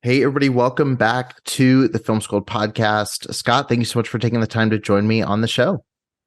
Hey, everybody, welcome back to the Film School podcast. Scott, thank you so much for taking the time to join me on the show.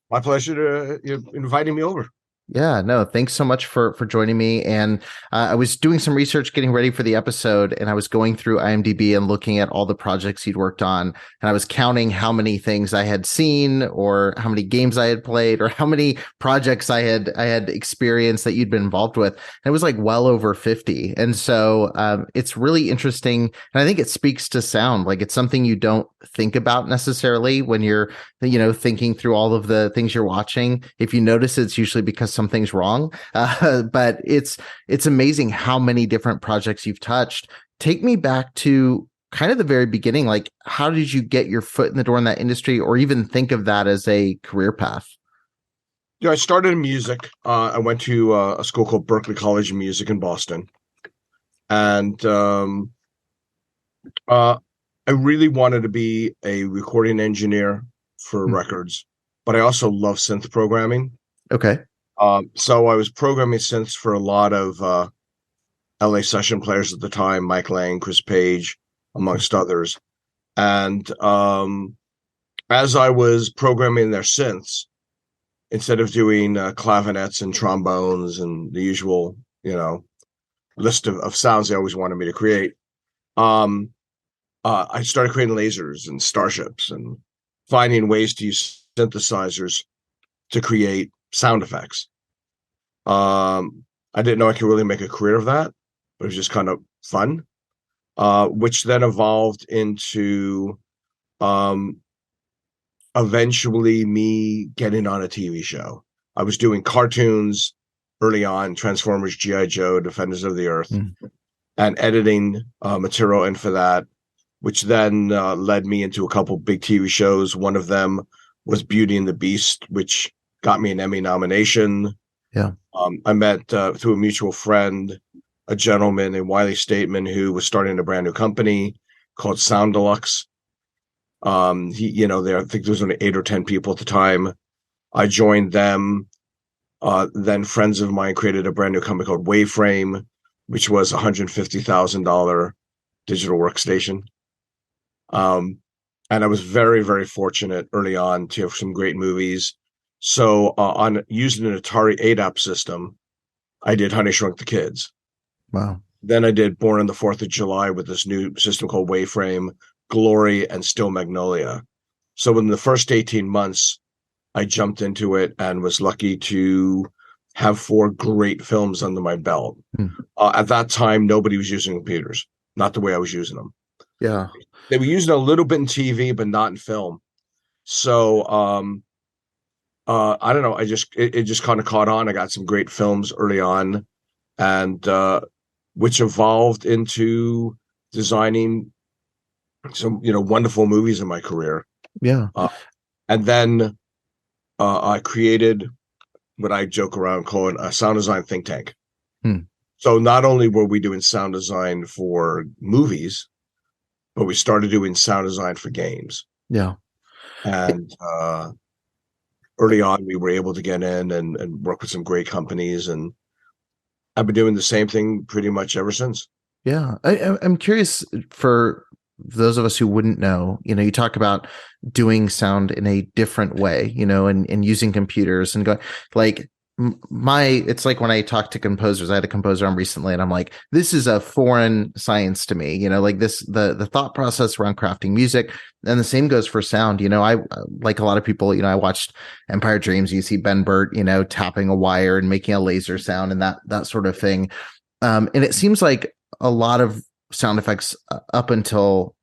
My pleasure to you inviting me over. Yeah, no, thanks so much for joining me. And I was doing some research getting ready for the episode, and I was going through IMDb and looking at all the projects you'd worked on. And I was counting how many things I had seen, or how many games I had played, or how many projects I had experienced that you'd been involved with. And it was like well over 50. And so it's really interesting. And I think it speaks to sound. Like, it's something you don't think about necessarily when you're thinking through all of the things you're watching. If you notice, it's usually because something's wrong. But it's amazing how many different projects you've touched. Take me back to kind of the very beginning. Like, how did you get your foot in the door in that industry, or even think of that as a career path? Yeah, I started in music. I went to a school called Berklee College of Music in Boston, and I really wanted to be a recording engineer for records, but I also love synth programming. Okay. So I was programming synths for a lot of LA session players at the time, Mike Lang, Chris Page, amongst others. And as I was programming their synths, instead of doing clavinets and trombones and the usual, list of sounds they always wanted me to create, I started creating lasers and starships and finding ways to use synthesizers to create sound effects. I didn't know I could really make a career of that, but it was just kind of fun, which then evolved into eventually me getting on a TV show. I was doing cartoons early on, Transformers, G.I. Joe, Defenders of the Earth, and editing material in for that, which then led me into a couple big TV shows. One of them was Beauty and the Beast, which got me an Emmy nomination. Yeah. I met through a mutual friend, a gentleman named Wiley Stateman, who was starting a brand new company called Sound Deluxe. I think there was only 8 or 10 people at the time. I joined them. Then friends of mine created a brand new company called Waveframe, which was $150,000 digital workstation. And I was very, very fortunate early on to have some great movies. So on using an Atari 8-app system, I did Honey Shrunk the Kids. Wow. Then I did Born on the 4th of July with this new system called Waveframe, Glory, and Still Magnolia. So in the first 18 months, I jumped into it and was lucky to have 4 great films under my belt. At that time, nobody was using computers, not the way I was using them. Yeah. They were using a little bit in TV, but not in film. So I don't know. It just kind of caught on. I got some great films early on, and which evolved into designing some wonderful movies in my career. Yeah. And then I created what I joke around calling a sound design think tank. So not only were we doing sound design for movies, but we started doing sound design for games. Yeah. And early on, we were able to get in and work with some great companies. And I've been doing the same thing pretty much ever since. Yeah. I'm curious, for those of us who wouldn't know, you talk about doing sound in a different way, and using computers and going like, it's like when I talk to composers. I had a composer on recently, and I'm like, this is a foreign science to me, like this, the thought process around crafting music. And the same goes for sound. I, like a lot of people, I watched Empire Dreams. You see Ben Burt, tapping a wire and making a laser sound and that sort of thing. And it seems like a lot of sound effects up until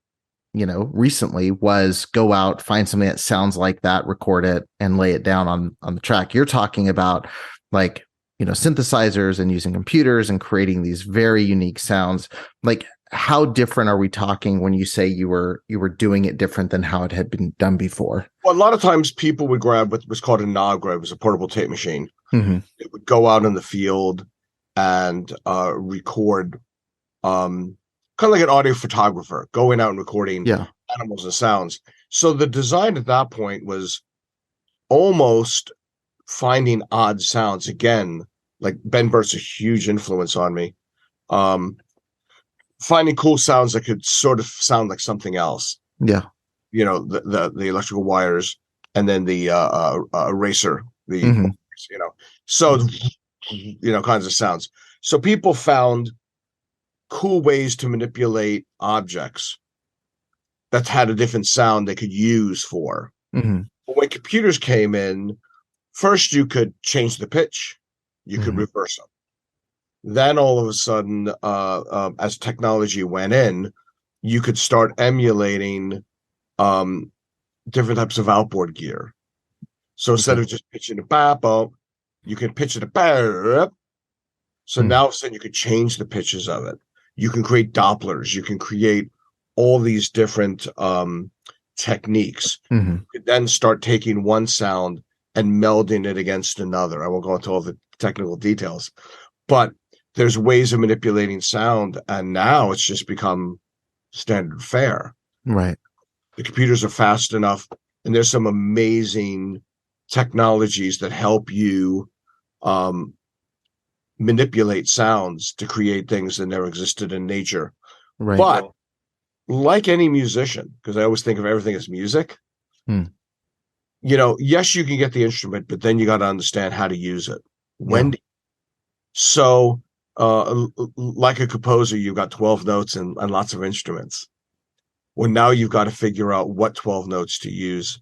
recently was go out, find something that sounds like that, record it, and lay it down on the track. You're talking about like, synthesizers and using computers and creating these very unique sounds. Like, how different are we talking when you say you were doing it different than how it had been done before? Well, a lot of times people would grab what was called a Nagra. It was a portable tape machine. It would go out in the field and record, kind of like an audio photographer going out and recording animals and sounds. So the design at that point was almost finding odd sounds. Again, like Ben Burt's a huge influence on me. finding cool sounds that could sort of sound like something else. Yeah. The electrical wires, and then the eraser, Mm-hmm. so kinds of sounds. So people found cool ways to manipulate objects that had a different sound they could use for. Mm-hmm. But when computers came in, first you could change the pitch, you could reverse them. Then all of a sudden, as technology went in, you could start emulating different types of outboard gear. So instead of just pitching a bap, you can pitch it a bap. So now all of a sudden you could change the pitches of it. You can create Dopplers. You can create all these different techniques. Mm-hmm. You could then start taking one sound and melding it against another. I won't go into all the technical details, but there's ways of manipulating sound, and now it's just become standard fare. Right. The computers are fast enough, and there's some amazing technologies that help you manipulate sounds to create things that never existed in nature. Right. But like any musician, because I always think of everything as music, yes, you can get the instrument, but then you got to understand how to use it. So like a composer, you've got 12 notes and lots of instruments. Well, now you've got to figure out what 12 notes to use,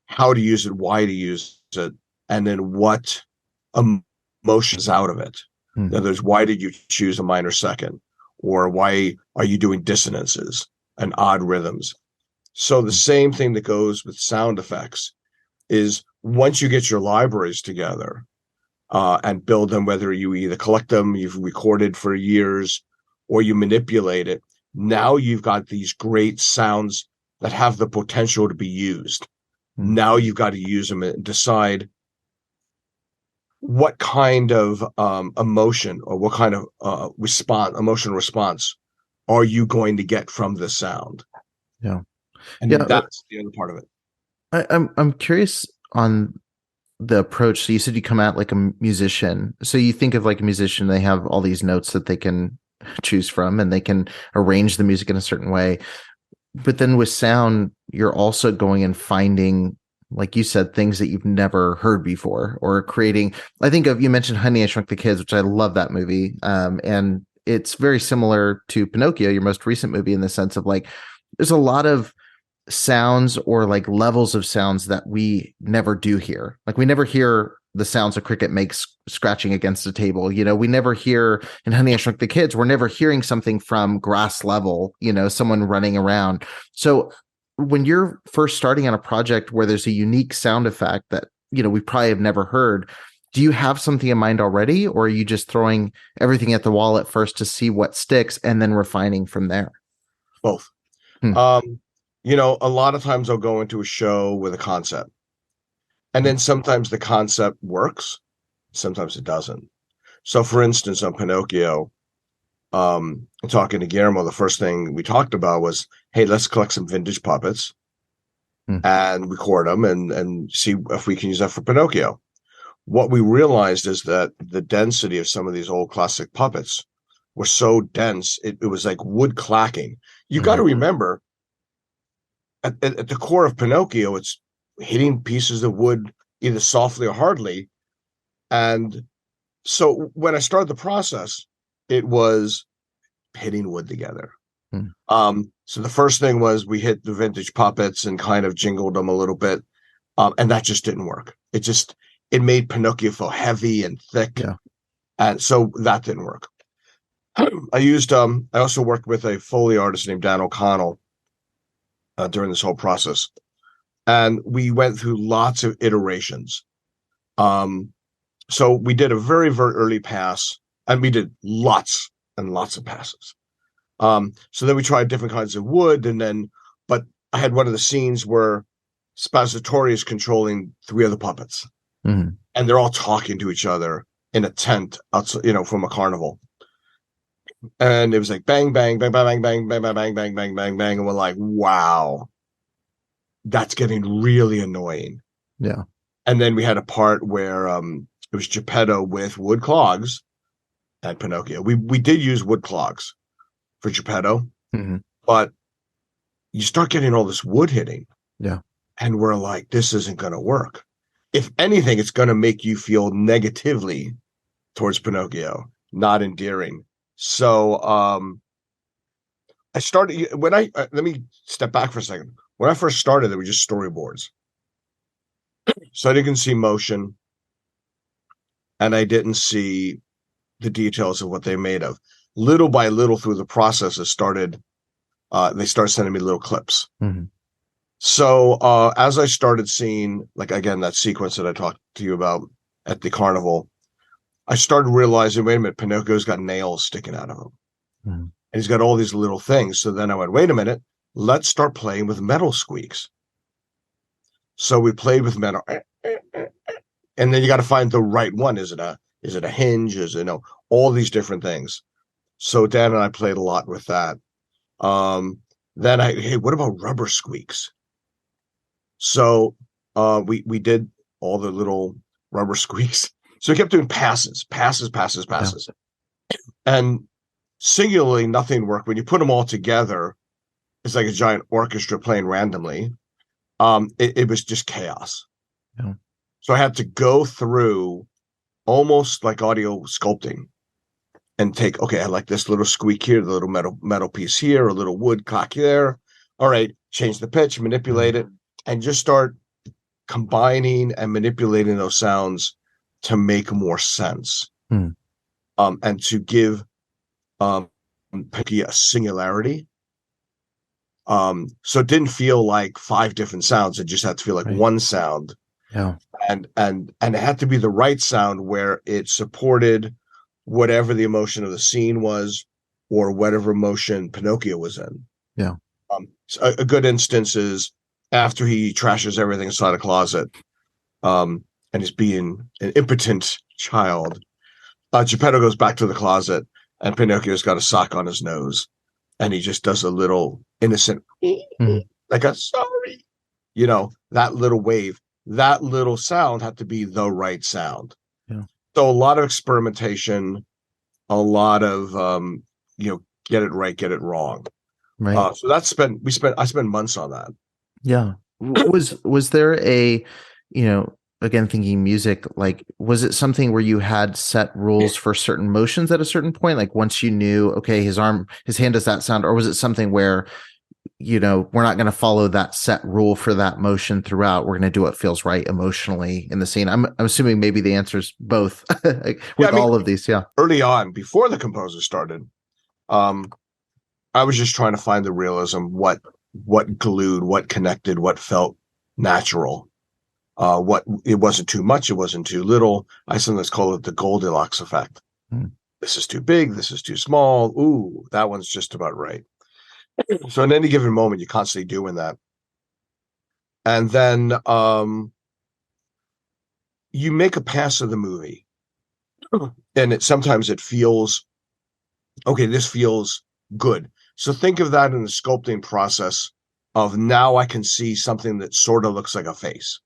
how to use it, why to use it, and then what emotions out of it. In other words, why did you choose a minor second? Or why are you doing dissonances and odd rhythms? So the same thing that goes with sound effects is once you get your libraries together and build them, whether you either collect them, you've recorded for years, or you manipulate it, now you've got these great sounds that have the potential to be used. Now you've got to use them and decide what kind of emotion or what kind of emotional response are you going to get from the sound? Yeah. And that's the other part of it. I'm curious on the approach. So you said you come out like a musician. So you think of like a musician, they have all these notes that they can choose from and they can arrange the music in a certain way. But then with sound, you're also going and finding, like you said, things that you've never heard before, or creating. I think you mentioned Honey, I Shrunk the Kids, which I love that movie. And it's very similar to Pinocchio, your most recent movie, in the sense of like, there's a lot of sounds or like levels of sounds that we never do hear. Like we never hear the sounds a cricket makes scratching against a table. We never hear in Honey, I Shrunk the Kids, we're never hearing something from grass level, someone running around. So when you're first starting on a project where there's a unique sound effect that, we probably have never heard, do you have something in mind already? Or are you just throwing everything at the wall at first to see what sticks and then refining from there? Both. A lot of times I'll go into a show with a concept, and then sometimes the concept works, sometimes it doesn't. So for instance, on Pinocchio, talking to Guillermo, the first thing we talked about was, hey, let's collect some vintage puppets and record them and see if we can use that for Pinocchio. What we realized is that the density of some of these old classic puppets were so dense, it was like wood clacking. You got to remember, at the core of Pinocchio, it's hitting pieces of wood either softly or hardly. And so when I started the process, it was hitting wood together. So the first thing was we hit the vintage puppets and kind of jingled them a little bit. And that just didn't work. It made Pinocchio feel heavy and thick. Yeah. And so that didn't work. I also worked with a Foley artist named Dan O'Connell during this whole process. And we went through lots of iterations. So we did a very, very early pass, and we did lots and lots of passes. So then we tried different kinds of wood, but I had one of the scenes where Spazzatori is controlling 3 other puppets, and they're all talking to each other in a tent outside, from a carnival. And it was like bang, bang, bang, bang, bang, bang, bang, bang, bang, bang, bang, bang. And we're like, wow, that's getting really annoying. Yeah. And then we had a part where it was Geppetto with wood clogs and Pinocchio. We did use wood clogs, for Geppetto, Mm-hmm. but you start getting all this wood hitting. Yeah. And we're like, this isn't going to work. If anything, it's going to make you feel negatively towards Pinocchio, not endearing. So I started let me step back for a second. When I first started, there were just storyboards. So I didn't see motion and I didn't see the details of what they made of. Little by little through the process, they started sending me little clips. Mm-hmm. So as I started seeing, like, again, that sequence that I talked to you about at the carnival, I started realizing, wait a minute, Pinocchio's got nails sticking out of him. Mm-hmm. And he's got all these little things. So then I went, wait a minute, let's start playing with metal squeaks. So we played with metal. And then you got to find the right one. Is it a hinge? Is it, all these different things. So Dan and I played a lot with that. Then hey, what about rubber squeaks? So we did all the little rubber squeaks. So we kept doing passes. Yeah. And singularly, nothing worked. When you put them all together, it's like a giant orchestra playing randomly. It was just chaos. Yeah. So I had to go through almost like audio sculpting and take, okay, I like this little squeak here, the little metal piece here, a little wood cock there. All right, change the pitch, manipulate it, and just start combining and manipulating those sounds to make more sense. And to give Pinky a singularity. So it didn't feel like 5 different sounds. It just had to feel like one sound. Yeah. And it had to be the right sound where it supported whatever the emotion of the scene was or whatever emotion Pinocchio was in. Yeah. So a good instance is after he trashes everything inside a closet, and is being an impotent child, Geppetto goes back to the closet and Pinocchio's got a sock on his nose and he just does a little innocent, like a sorry, that little wave. That little sound had to be the right sound. Yeah. So a lot of experimentation, a lot of get it right, get it wrong. Right. So I spent months on that. Yeah. Was there a, again, thinking music, like, was it something where you had set rules for certain motions at a certain point? Like once you knew, okay, his hand does that sound, or was it something where, we're not going to follow that set rule for that motion throughout. We're going to do what feels right emotionally in the scene. I'm assuming maybe the answer is both all of these. Yeah. Early on, before the composer started, I was just trying to find the realism, what glued, what connected, what felt natural. What it wasn't too much, it wasn't too little. I sometimes call it the Goldilocks effect. This is too big, this is too small. Ooh, that one's just about right. So in any given moment, you're constantly doing that. And then you make a pass of the movie. And sometimes it feels, okay, this feels good. So think of that in the sculpting process of now I can see something that sort of looks like a face.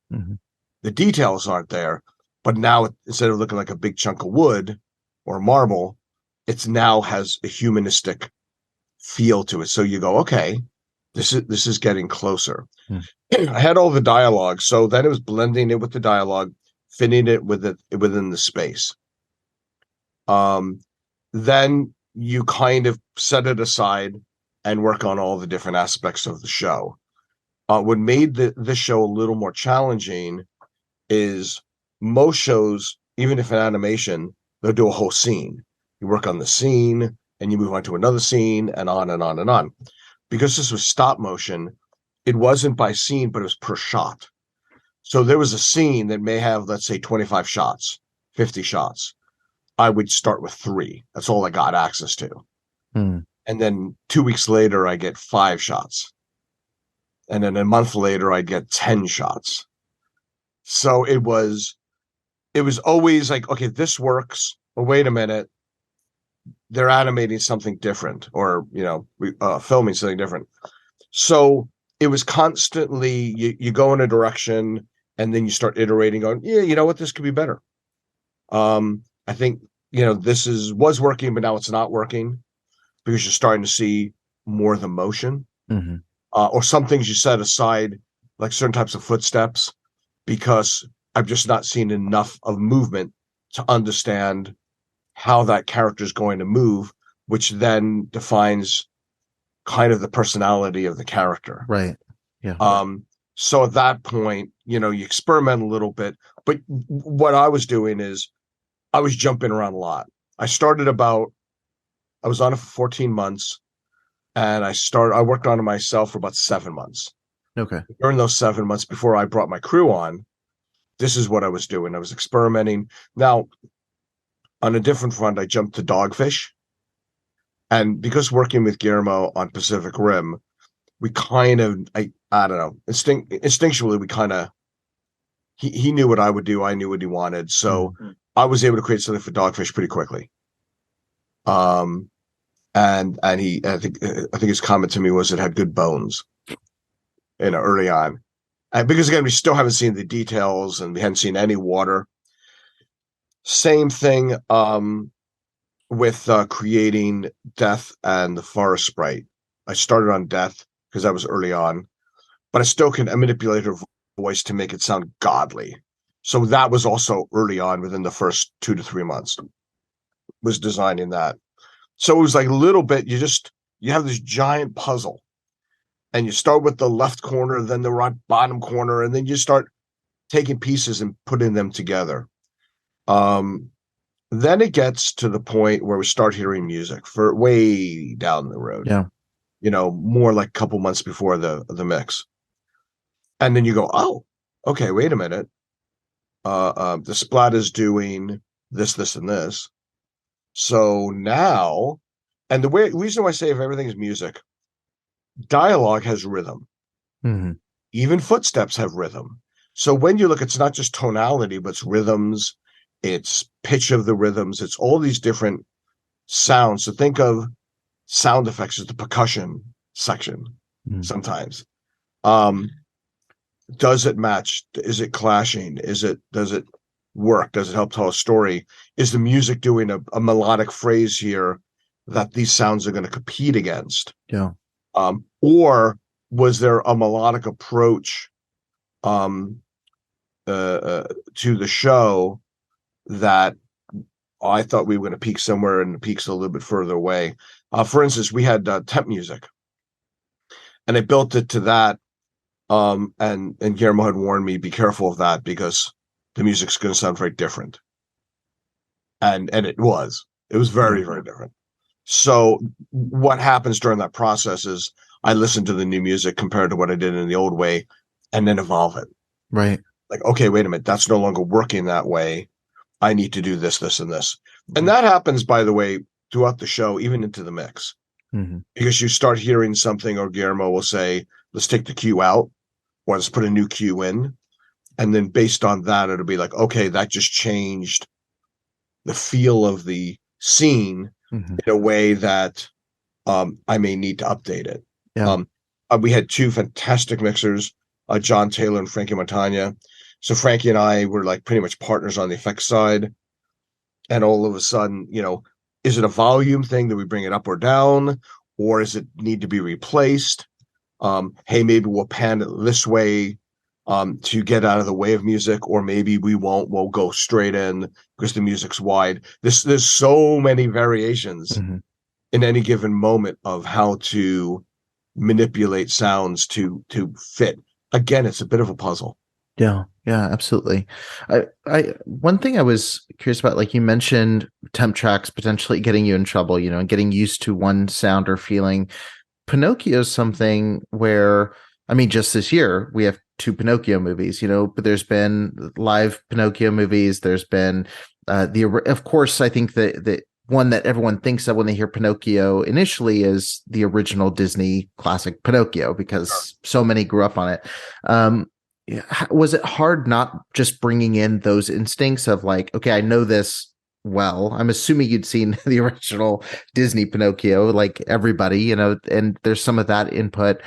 The details aren't there, but now instead of looking like a big chunk of wood or marble, it's now has a humanistic feel to it. So you go, okay, this is getting closer. I had all the dialogue, so then it was blending it with the dialogue, fitting it within the space. Then you kind of set it aside and work on all the different aspects of the show. What made this show a little more challenging is most shows, even if an animation, they'll do a whole scene. You work on the scene and you move on to another scene and on and on and on. Because this was stop motion, it wasn't by scene, but it was per shot. So there was a scene that may have, let's say, 25 shots, 50 shots. I would start with 3. That's all I got access to. And then 2 weeks later, I get 5 shots. And then a month later, I get 10 shots. So it was always like, okay, this works. Oh, wait a minute. They're animating something different or, filming something different. So it was constantly, you go in a direction and then you start iterating going, yeah, you know what, this could be better. I think, this was working, but now it's not working. because you're starting to see more of the motion. Mm-hmm. Or some things you set aside, like certain types of footsteps, because I've just not seen enough of movement to understand how that character is going to move, which then defines kind of the personality of the character. Right. Yeah. So at that point, you experiment a little bit. But what I was doing is I was jumping around a lot. I was on it for 14 months, and I worked on it myself for about 7 months. Okay. During those 7 months before I brought my crew on, this is what I was doing. I was experimenting. Now, on a different front, I jumped to Dogfish. And because working with Guillermo on Pacific Rim, we kind of, I don't know, instinctually, we kind of, he knew what I would do. I knew what he wanted. So I was able to create something for Dogfish pretty quickly. And I think his comment to me was it had good bones, early on. Because again, we still haven't seen the details and we hadn't seen any water. Same thing with creating Death and the Forest Sprite. I started on Death because that was early on, but I still can manipulate her voice to make it sound godly. So that was also early on within the first 2 to 3 months, was designing that. So it was like a little bit, you have this giant puzzle, and you start with the left corner, then the right bottom corner, and then you start taking pieces and putting them together. Then it gets to the point where we start hearing music for way down the road. Yeah. More like a couple months before the mix. And then you go, oh, okay, wait a minute. The Splat is doing this, and this. So now, and the reason why I say if everything is music, dialogue has rhythm. Mm-hmm. Even footsteps have rhythm. So when you look, it's not just tonality, but it's rhythms, it's pitch of the rhythms, it's all these different sounds. So think of sound effects as the percussion section sometimes. Does it match? Is it clashing? Does it work? Does it help tell a story? Is the music doing a melodic phrase here that these sounds are going to compete against? Yeah. Or was there a melodic approach to the show that I thought we were going to peak somewhere and the peak's a little bit further away? For instance, we had temp music, and I built it to that. And Guillermo had warned me, be careful of that because the music's going to sound very different. And it was very, very different. So what happens during that process is I listen to the new music compared to what I did in the old way and then evolve it. Right. Like, okay, wait a minute, that's no longer working that way. I need to do this, this, and this. And that happens, by the way, throughout the show, even into the mix. Mm-hmm. Because you start hearing something, or Guillermo will say, let's take the cue out, or let's put a new cue in. And then based on that, it'll be like, okay, that just changed the feel of the scene in a way that I may need to update it. Yeah. We had 2 fantastic mixers, John Taylor and Frankie Montagna. So Frankie and I were like pretty much partners on the effects side. And all of a sudden, is it a volume thing that we bring it up or down, or does it need to be replaced? Hey, maybe we'll pan it this way to get out of the way of music, or maybe we won't. We'll go straight in because the music's wide. There's so many variations in any given moment of how to manipulate sounds to fit. Again, it's a bit of a puzzle. Yeah, absolutely. I one thing I was curious about, like you mentioned temp tracks potentially getting you in trouble, and getting used to one sound or feeling. Pinocchio is something where, I mean, just this year we have 2 Pinocchio movies, but there's been live Pinocchio movies. There's been of course, I think the one that everyone thinks of when they hear Pinocchio initially is the original Disney classic Pinocchio, because so many grew up on it. Was it hard not just bringing in those instincts of like, okay, I know this well? I'm assuming you'd seen the original Disney Pinocchio, like everybody, and there's some of that input.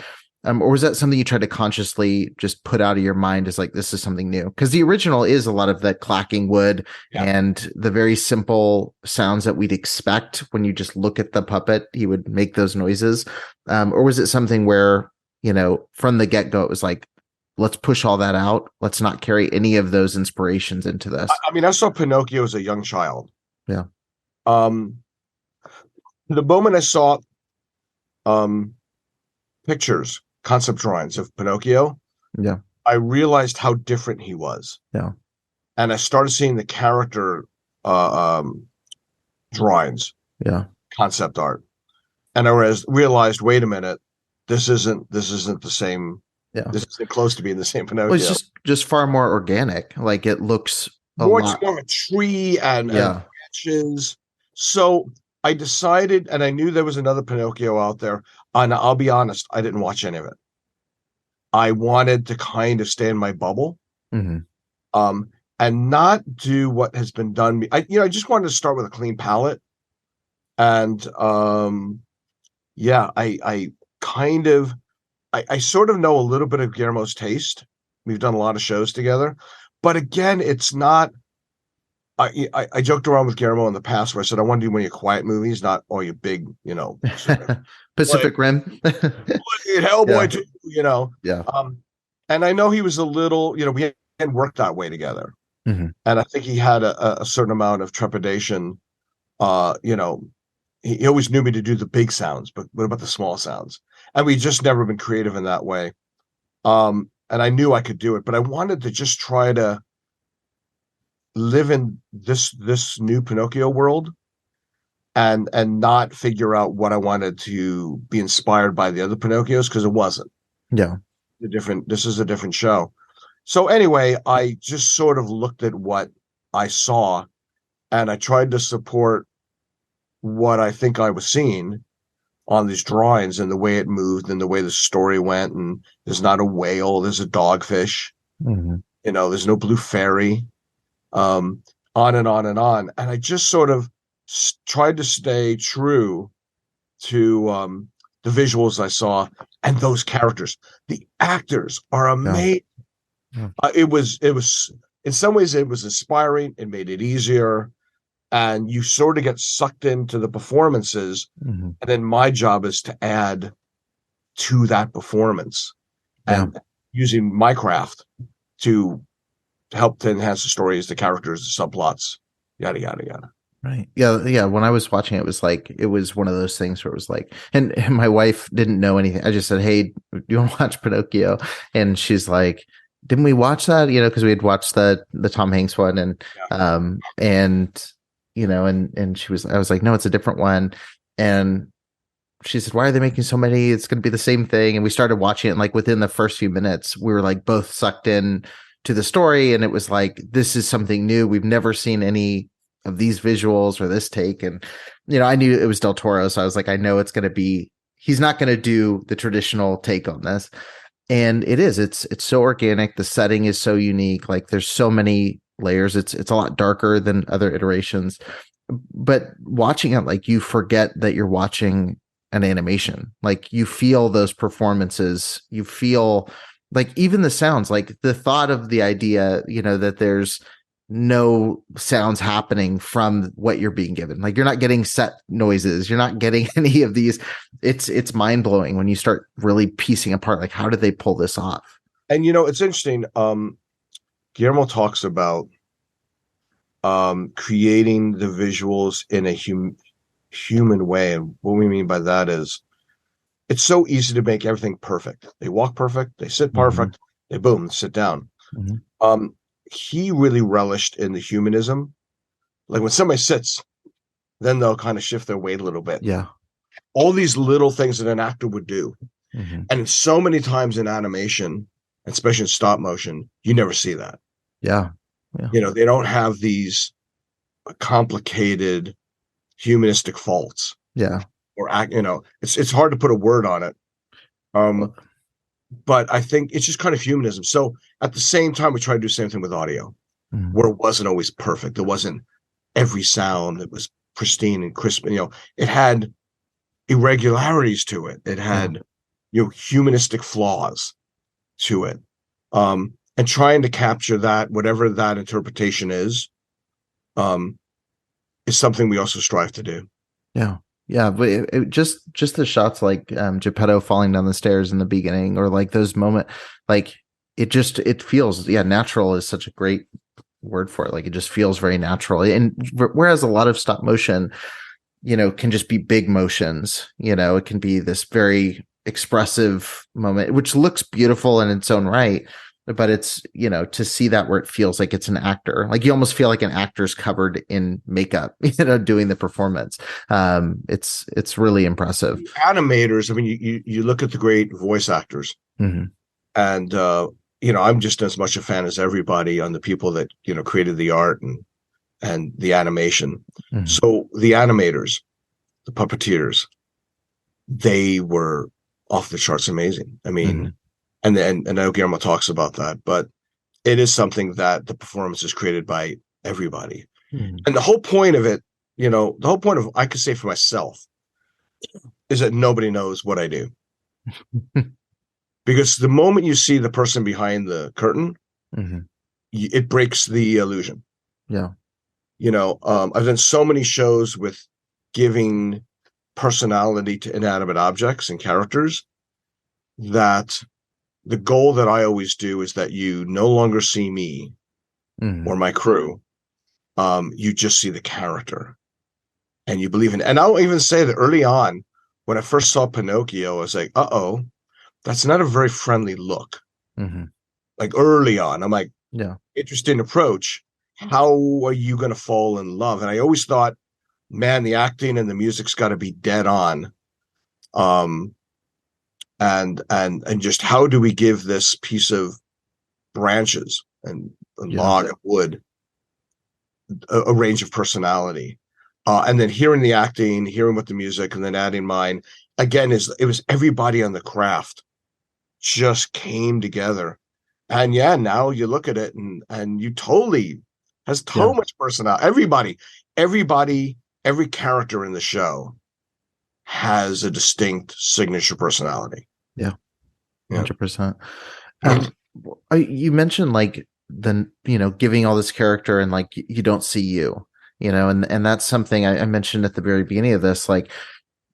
Or was that something you tried to consciously just put out of your mind as like, this is something new? Because the original is a lot of that clacking wood and the very simple sounds that we'd expect when you just look at the puppet, he would make those noises. Or was it something where, from the get-go, it was like, let's push all that out. Let's not carry any of those inspirations into this. I mean, I saw Pinocchio as a young child. Yeah. The moment I saw pictures, concept drawings of Pinocchio, yeah, I realized how different he was. Yeah. And I started seeing the character drawings, concept art. And I realized, wait a minute, this isn't the same. Yeah. This isn't close to being the same Pinocchio. Well, it's just far more organic. Like it looks more a tree and branches. So I decided, and I knew there was another Pinocchio out there, and I'll be honest, I didn't watch any of it. I wanted to kind of stay in my bubble, and not do what has been done. I just wanted to start with a clean palette, and I sort of know a little bit of Guillermo's taste. We've done a lot of shows together, but again, it's not. I joked around with Guillermo in the past where I said I want to do one of your quiet movies, not all your big, Pacific Rim, Hellboy II, Yeah. And I know he was a little, we hadn't worked that way together, and I think he had a certain amount of trepidation. He always knew me to do the big sounds, but what about the small sounds? And we just never been creative in that way. And I knew I could do it, but I wanted to just try to live in this new Pinocchio world and not figure out what I wanted to be inspired by the other Pinocchios, because it wasn't. Yeah. This is a different show. So anyway, I just sort of looked at what I saw and I tried to support what I think I was seeing on these drawings and the way it moved and the way the story went. And there's not a whale, there's a dogfish, there's no blue fairy, on and on and on. And I just sort of tried to stay true to the visuals I saw and those characters. The actors are amazing. Yeah. It was in some ways it was inspiring. It made it easier. And you sort of get sucked into the performances. And then my job is to add to that performance and using my craft to help to enhance the stories, the characters, the subplots, yada, yada, yada. Right. Yeah. Yeah. When I was watching, it was one of those things where it was like, and my wife didn't know anything. I just said, "Hey, do you want to watch Pinocchio?" And she's like, "Didn't we watch that?" Because we had watched the Tom Hanks one, and and she was, I was like, "No, it's a different one." And she said, "Why are they making so many? It's going to be the same thing." And we started watching it, and like within the first few minutes, we were like both sucked in to the story, and it was like, this is something new. We've never seen any of these visuals or this take. And I knew it was Del Toro, so I was like, I know it's going to be, he's not going to do the traditional take on this. And it's so organic. The setting is so unique. Like there's so many layers. It's a lot darker than other iterations, but watching it, like you forget that you're watching an animation. Like you feel those performances, you feel like even the sounds, like the thought of the idea, that there's no sounds happening from what you're being given. Like you're not getting set noises. You're not getting any of these. It's mind blowing when you start really piecing apart, like, how did they pull this off? And, it's interesting. Guillermo talks about creating the visuals in a human way. And what we mean by that is it's so easy to make everything perfect. They walk perfect. They sit perfect. They boom, sit down. He really relished in the humanism. Like when somebody sits, then they'll kind of shift their weight a little bit. Yeah. All these little things that an actor would do. And so many times in animation, especially in stop motion, you never see that. Yeah. They don't have these complicated humanistic faults. Yeah. Or it's hard to put a word on it. But I think it's just kind of humanism. So at the same time, we try to do the same thing with audio, where it wasn't always perfect. It wasn't every sound that was pristine and crisp. It had irregularities to it. It had humanistic flaws to it. And trying to capture that, whatever that interpretation is something we also strive to do. Yeah. Yeah, but just the shots like Geppetto falling down the stairs in the beginning, or like those moments, like it feels, natural is such a great word for it. Like it just feels very natural. And whereas a lot of stop motion, can just be big motions, it can be this very expressive moment, which looks beautiful in its own right. But it's, to see that where it feels like it's an actor, like you almost feel like an actor's covered in makeup, doing the performance. It's really impressive. Animators, I mean, you look at the great voice actors, mm-hmm. and I'm just as much a fan as everybody on the people that created the art and the animation. Mm-hmm. So the animators, the puppeteers, they were off the charts amazing. I mean, mm-hmm. and I know Guillermo talks about that, but it is something that the performance is created by everybody. Mm-hmm. And the whole point of it, I could say for myself, is that nobody knows what I do. Because the moment you see the person behind the curtain, mm-hmm. it breaks the illusion. Yeah. I've done so many shows with giving personality to inanimate objects and characters that the goal that I always do is that you no longer see me mm-hmm. or my crew. You just see the character and you believe in it. And I'll even say that early on, when I first saw Pinnochio, I was like, uh-oh, that's not a very friendly look. Mm-hmm. Like early on, I'm like, yeah, interesting approach. How are you going to fall in love? And I always thought, man, the acting and the music's got to be dead on. And just how do we give this piece of branches and log of wood a range of personality? And then hearing the acting, hearing what the music, and then adding mine again, it was everybody on the craft just came together. And now you look at it and you totally has so much personality. Everybody, every character in the show has a distinct signature personality. Yeah. 100%. You mentioned like giving all this character and like you don't see you, and that's something I mentioned at the very beginning of this. Like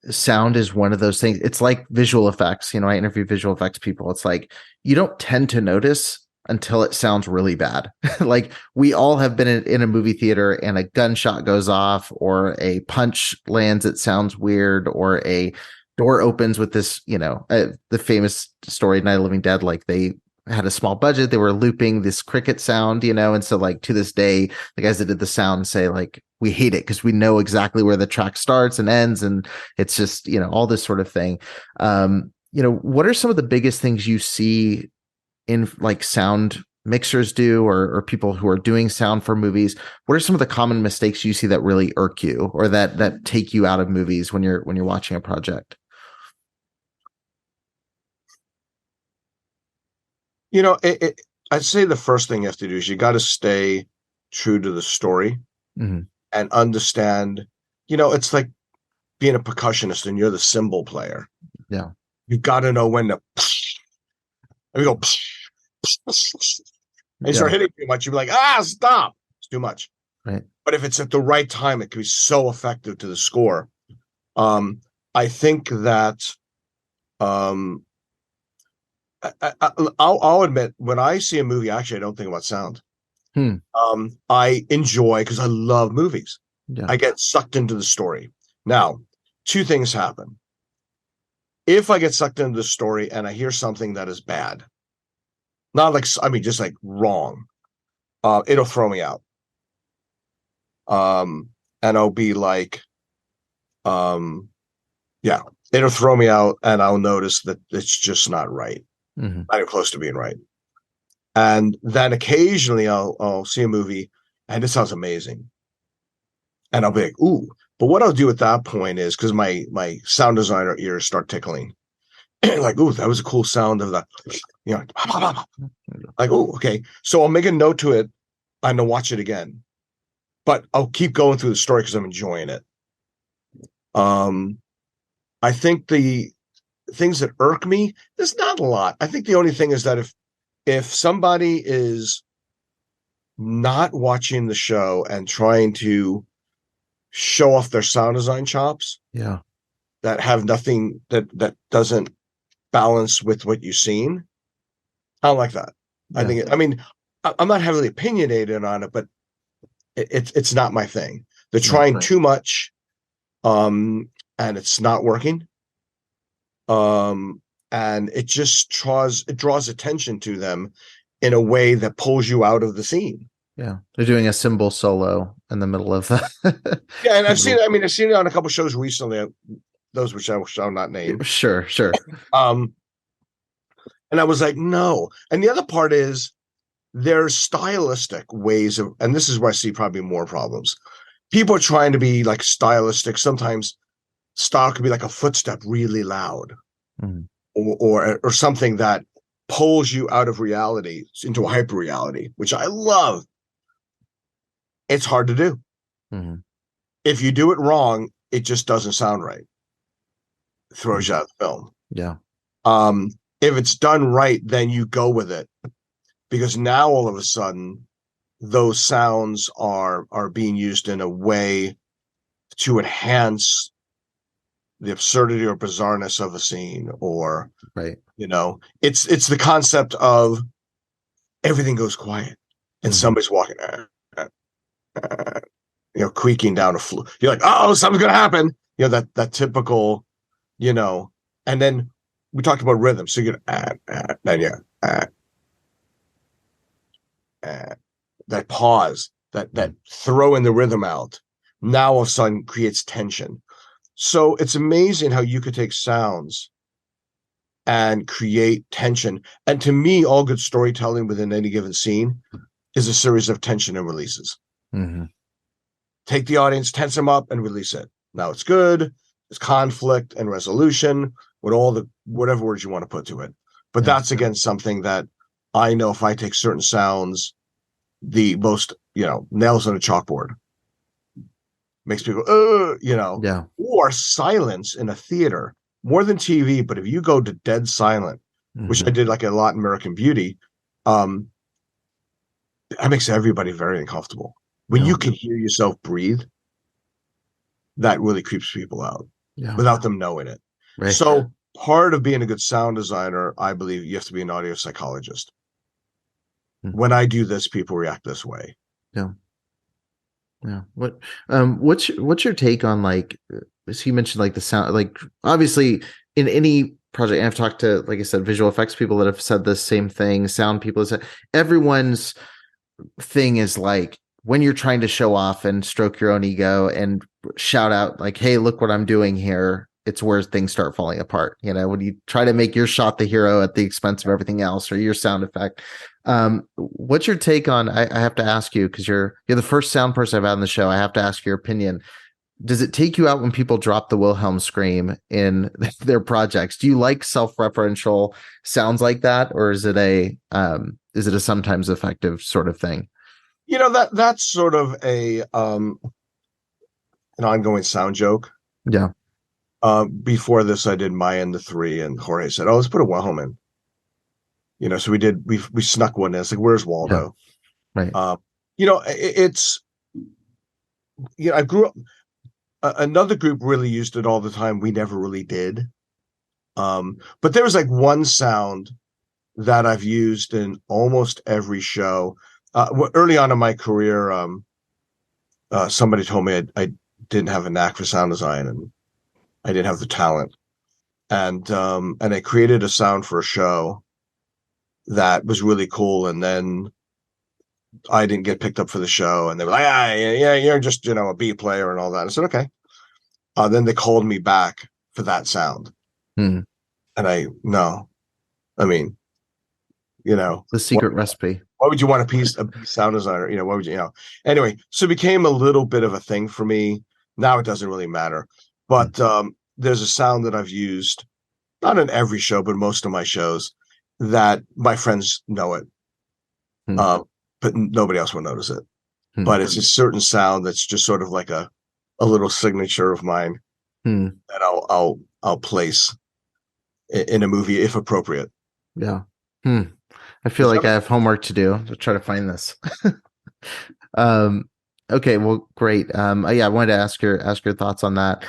sound is one of those things. It's like visual effects. I interview visual effects people. It's like you don't tend to notice until it sounds really bad. Like we all have been in a movie theater and a gunshot goes off or a punch lands, it sounds weird, or a door opens with this, the famous story, Night of the Living Dead, like they had a small budget. They were looping this cricket sound, and so like to this day, the guys that did the sound say like, we hate it because we know exactly where the track starts and ends. And it's just, all this sort of thing. What are some of the biggest things you see in like sound mixers do, or people who are doing sound for movies? What are some of the common mistakes you see that really irk you or that take you out of movies when you're watching a project? I'd say the first thing you have to do is you got to stay true to the story. Mm-hmm. And understand, it's like being a percussionist and you're the cymbal player. Yeah. You got to know when to, and we go, and you start hitting too much. You'll be like, stop. It's too much. Right. But if it's at the right time, it can be so effective to the score. I think that, I'll admit, when I see a movie, actually, I don't think about sound. I enjoy, because I love movies. Yeah. I get sucked into the story. Now, two things happen. If I get sucked into the story and I hear something that is bad, not like, just like wrong, it'll throw me out. And I'll be like, it'll throw me out, and I'll notice that it's just not right. Mm-hmm. Not even close to being right. And then occasionally I'll see a movie and it sounds amazing. And I'll be like, ooh. But what I'll do at that point is, because my sound designer ears start tickling. Like, ooh, that was a cool sound of that. Like, ooh, okay. So I'll make a note to it and I'll watch it again. But I'll keep going through the story because I'm enjoying it. I think the things that irk me, there's not a lot. I think the only thing is that if somebody is not watching the show and trying to show off their sound design chops, Yeah. that have nothing that doesn't balance with what you've seen, I don't like that. Yeah. I mean, I'm not heavily opinionated on it, but it's not my thing. They're trying too much, and it's not working. And it just draws attention to them in a way that pulls you out of the scene. Yeah, they're doing a cymbal solo in the middle of the. Yeah, and I've seen it on a couple shows recently. Those which I shall not name. Sure. And I was like, no. And the other part is there's stylistic ways of, and this is where I see probably more problems. People are trying to be like stylistic. Sometimes style could be like a footstep really loud, or something that pulls you out of reality into a hyper reality, which I love. It's hard to do. If you do it wrong, it just doesn't sound right. It throws you out of the film. Yeah. If it's done right, then you go with it, because now all of a sudden those sounds are being used in a way to enhance the absurdity or bizarreness of a scene, or right. It's the concept of everything goes quiet and somebody's walking, creaking down a floor. You're like, oh, something's gonna happen. That typical, and then we talked about rhythm. So you get that pause, that throw in the rhythm out, now all of a sudden creates tension. So it's amazing how you could take sounds and create tension. And to me, all good storytelling within any given scene is a series of tension and releases. Take the audience, tense them up, and release it. Now it's good. It's conflict and resolution with all the whatever words you want to put to it. But that's again something that I know if I take certain sounds, the most, nails on a chalkboard. Makes people, or silence in a theater, more than TV. But if you go to dead silent, which I did like a lot in American Beauty, that makes everybody very uncomfortable. When you can hear yourself breathe, that really creeps people out without them knowing it. Right. So part of being a good sound designer, I believe you have to be an audio psychologist. When I do this, people react this way. Yeah. What's your take on, like, so you mentioned like the sound, like obviously in any project, and I've talked to, like I said, visual effects people that have said the same thing, sound people have said, everyone's thing is like, when you're trying to show off and stroke your own ego and shout out like, hey, look what I'm doing here, it's where things start falling apart. When you try to make your shot the hero at the expense of everything else, or your sound effect. What's your take on, I have to ask you, because you're the first sound person I've had on the show, I have to ask your opinion. Does it take you out when people drop the Wilhelm scream in their projects? Do you like self-referential sounds like that, or is it a sometimes effective sort of thing? That's sort of an ongoing sound joke. Yeah. Before this, I did Mayan the 3, and Jorge said, "Oh, let's put a Wilhelm in." So we snuck one in. It's like, where's Waldo? Yeah. Right. It's I grew up. Another group really used it all the time. We never really did. But there was like one sound that I've used in almost every show. Early on in my career, somebody told me I didn't have a knack for sound design, and I didn't have the talent. And I created a sound for a show that was really cool. And then I didn't get picked up for the show, and they were like, yeah, you're just, a B player and all that. I said, okay. Then they called me back for that sound. And the secret recipe. Why would you want a sound designer? Why would you, anyway, so it became a little bit of a thing for me. Now it doesn't really matter, but, there's a sound that I've used, not in every show, but most of my shows, that my friends know it. But nobody else will notice it. But it's a certain sound that's just sort of like a little signature of mine that I'll place. in a movie if appropriate. Yeah. Hmm. I feel Did you like I ever? have homework to do to try to find this. um, okay, well, great. Yeah, I wanted to ask your thoughts on that.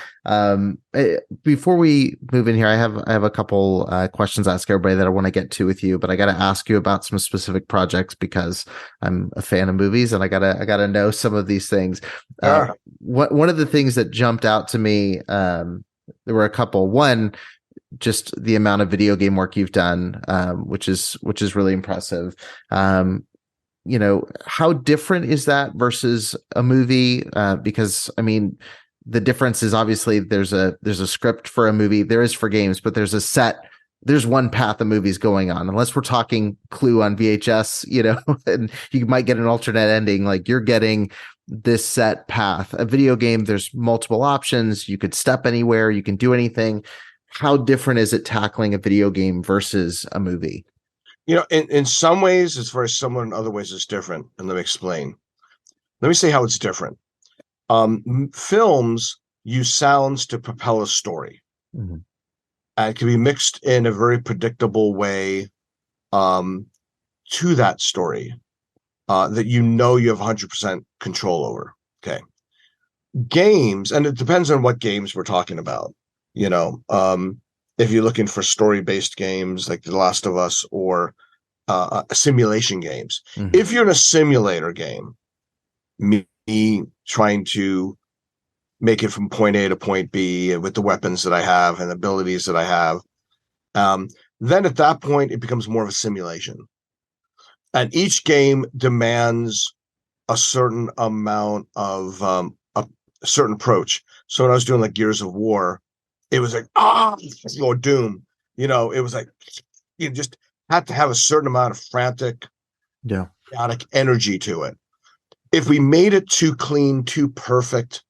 Before we move in here, I have a couple questions to ask everybody that I want to get to with you, but I got to ask you about some specific projects because I'm a fan of movies and I gotta know some of these things. Sure. One of the things that jumped out to me, there were a couple. One, just the amount of video game work you've done, which is really impressive. How different is that versus a movie? Because I mean, the difference is obviously there's a script for a movie, there is for games, but there's one path a movie's going on, unless we're talking Clue on VHS, and you might get an alternate ending. Like you're getting this set path. A video game, there's multiple options. You could step anywhere, you can do anything. How different is it tackling a video game versus a movie? In some ways it's very similar, in other ways it's different. And let me explain. Let me say how it's different. Films use sounds to propel a story. Mm-hmm. And it can be mixed in a very predictable way to that story that you have 100% control over. Okay. Games, and it depends on what games we're talking about. If you're looking for story-based games like The Last of Us or simulation games. Mm-hmm. If you're in a simulator game, me trying to make it from point A to point B with the weapons that I have and abilities that I have, then at that point it becomes more of a simulation. And each game demands a certain amount of a certain approach. So when I was doing like Gears of War, it was like, or Doom, it was like, you just had to have a certain amount of frantic, chaotic energy to it. If we made it too clean, too perfect,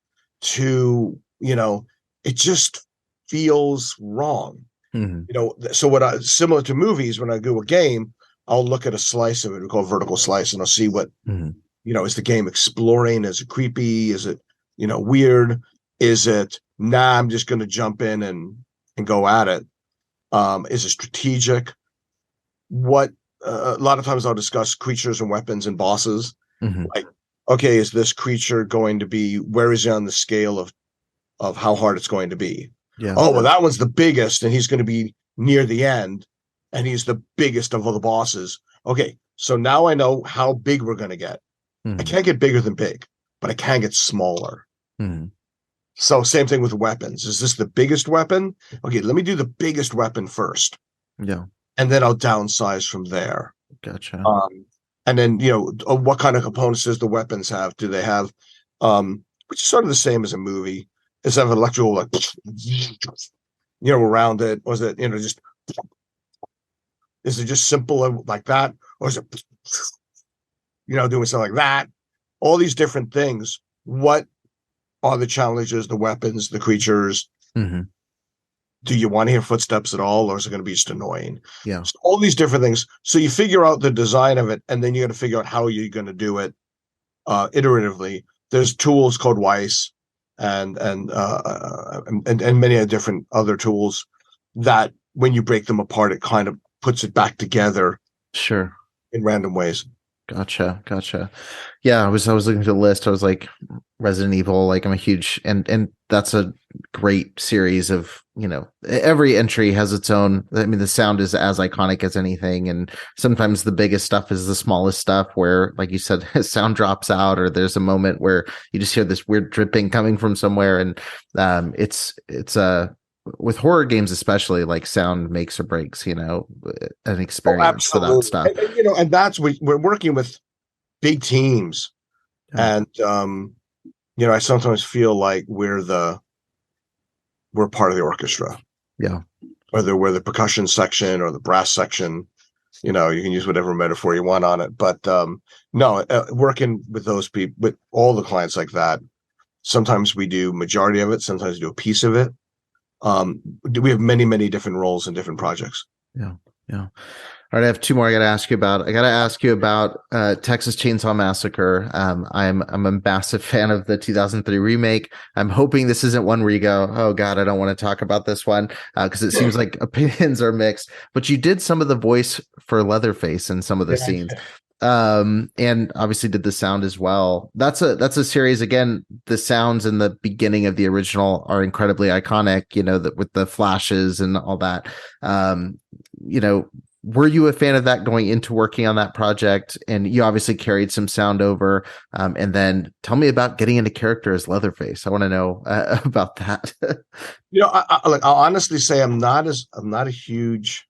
it just feels wrong. Mm-hmm. So similar to movies, when I do a game, I'll look at a slice of it, we call vertical slice, and I'll see what, Mm-hmm. Is the game exploring? Is it creepy? Is it, weird? Is it, I'm just going to jump in and go at it? Is it strategic? What, a lot of times I'll discuss creatures and weapons and bosses. Mm-hmm. Like, okay, is this creature going to be, where is he on the scale of how hard it's going to be? Yeah. Oh, well, that one's the biggest, and he's going to be near the end, and he's the biggest of all the bosses. Okay, so now I know how big we're going to get. Mm-hmm. I can't get bigger than big, but I can get smaller. Mm-hmm. So same thing with weapons. Is this the biggest weapon? Okay, let me do the biggest weapon first. Yeah. And then I'll downsize from there. Gotcha. And then, what kind of components does the weapons have? Do they have, which is sort of the same as a movie, is have electrical, like, around it? Or is it, is it just simple like that? Or is it, doing something like that? All these different things. What are the challenges, the weapons, the creatures? Mm-hmm. Do you want to hear footsteps at all, or is it going to be just annoying? Yeah. So all these different things. So you figure out the design of it, and then you got to figure out how you're going to do it iteratively. There's tools called Weiss and many different other tools that when you break them apart, it kind of puts it back together. Sure. In random ways. Gotcha. Yeah, I was looking at the list. I was like, Resident Evil, like I'm a huge, and that's a great series of, every entry has its own. I mean, the sound is as iconic as anything, and sometimes the biggest stuff is the smallest stuff where, like you said, sound drops out, or there's a moment where you just hear this weird dripping coming from somewhere, and it's with horror games especially, like sound makes or breaks, an experience for that stuff. And that's what we're working with, big teams. Yeah. And I sometimes feel like we're part of the orchestra. Yeah. Whether we're the percussion section or the brass section, you can use whatever metaphor you want on it. But working with those people, with all the clients like that, sometimes we do majority of it, sometimes we do a piece of it. We have many, many different roles in different projects. Yeah. Yeah. All right, I have two more I got to ask you about. I got to ask you about Texas Chainsaw Massacre. I'm a massive fan of the 2003 remake. I'm hoping this isn't one where you go, oh God, I don't want to talk about this one because it seems like opinions are mixed. But you did some of the voice for Leatherface in some of the Yeah, I scenes, did. and obviously did the sound as well. That's a series. Again, the sounds in the beginning of the original are incredibly iconic. You know, that with the flashes and all that. Um, you know, were you a fan of that going into working on that project? And you obviously carried some sound over. And then tell me about getting into character as Leatherface. I want to know about that. Like, I'll honestly say I'm not a huge.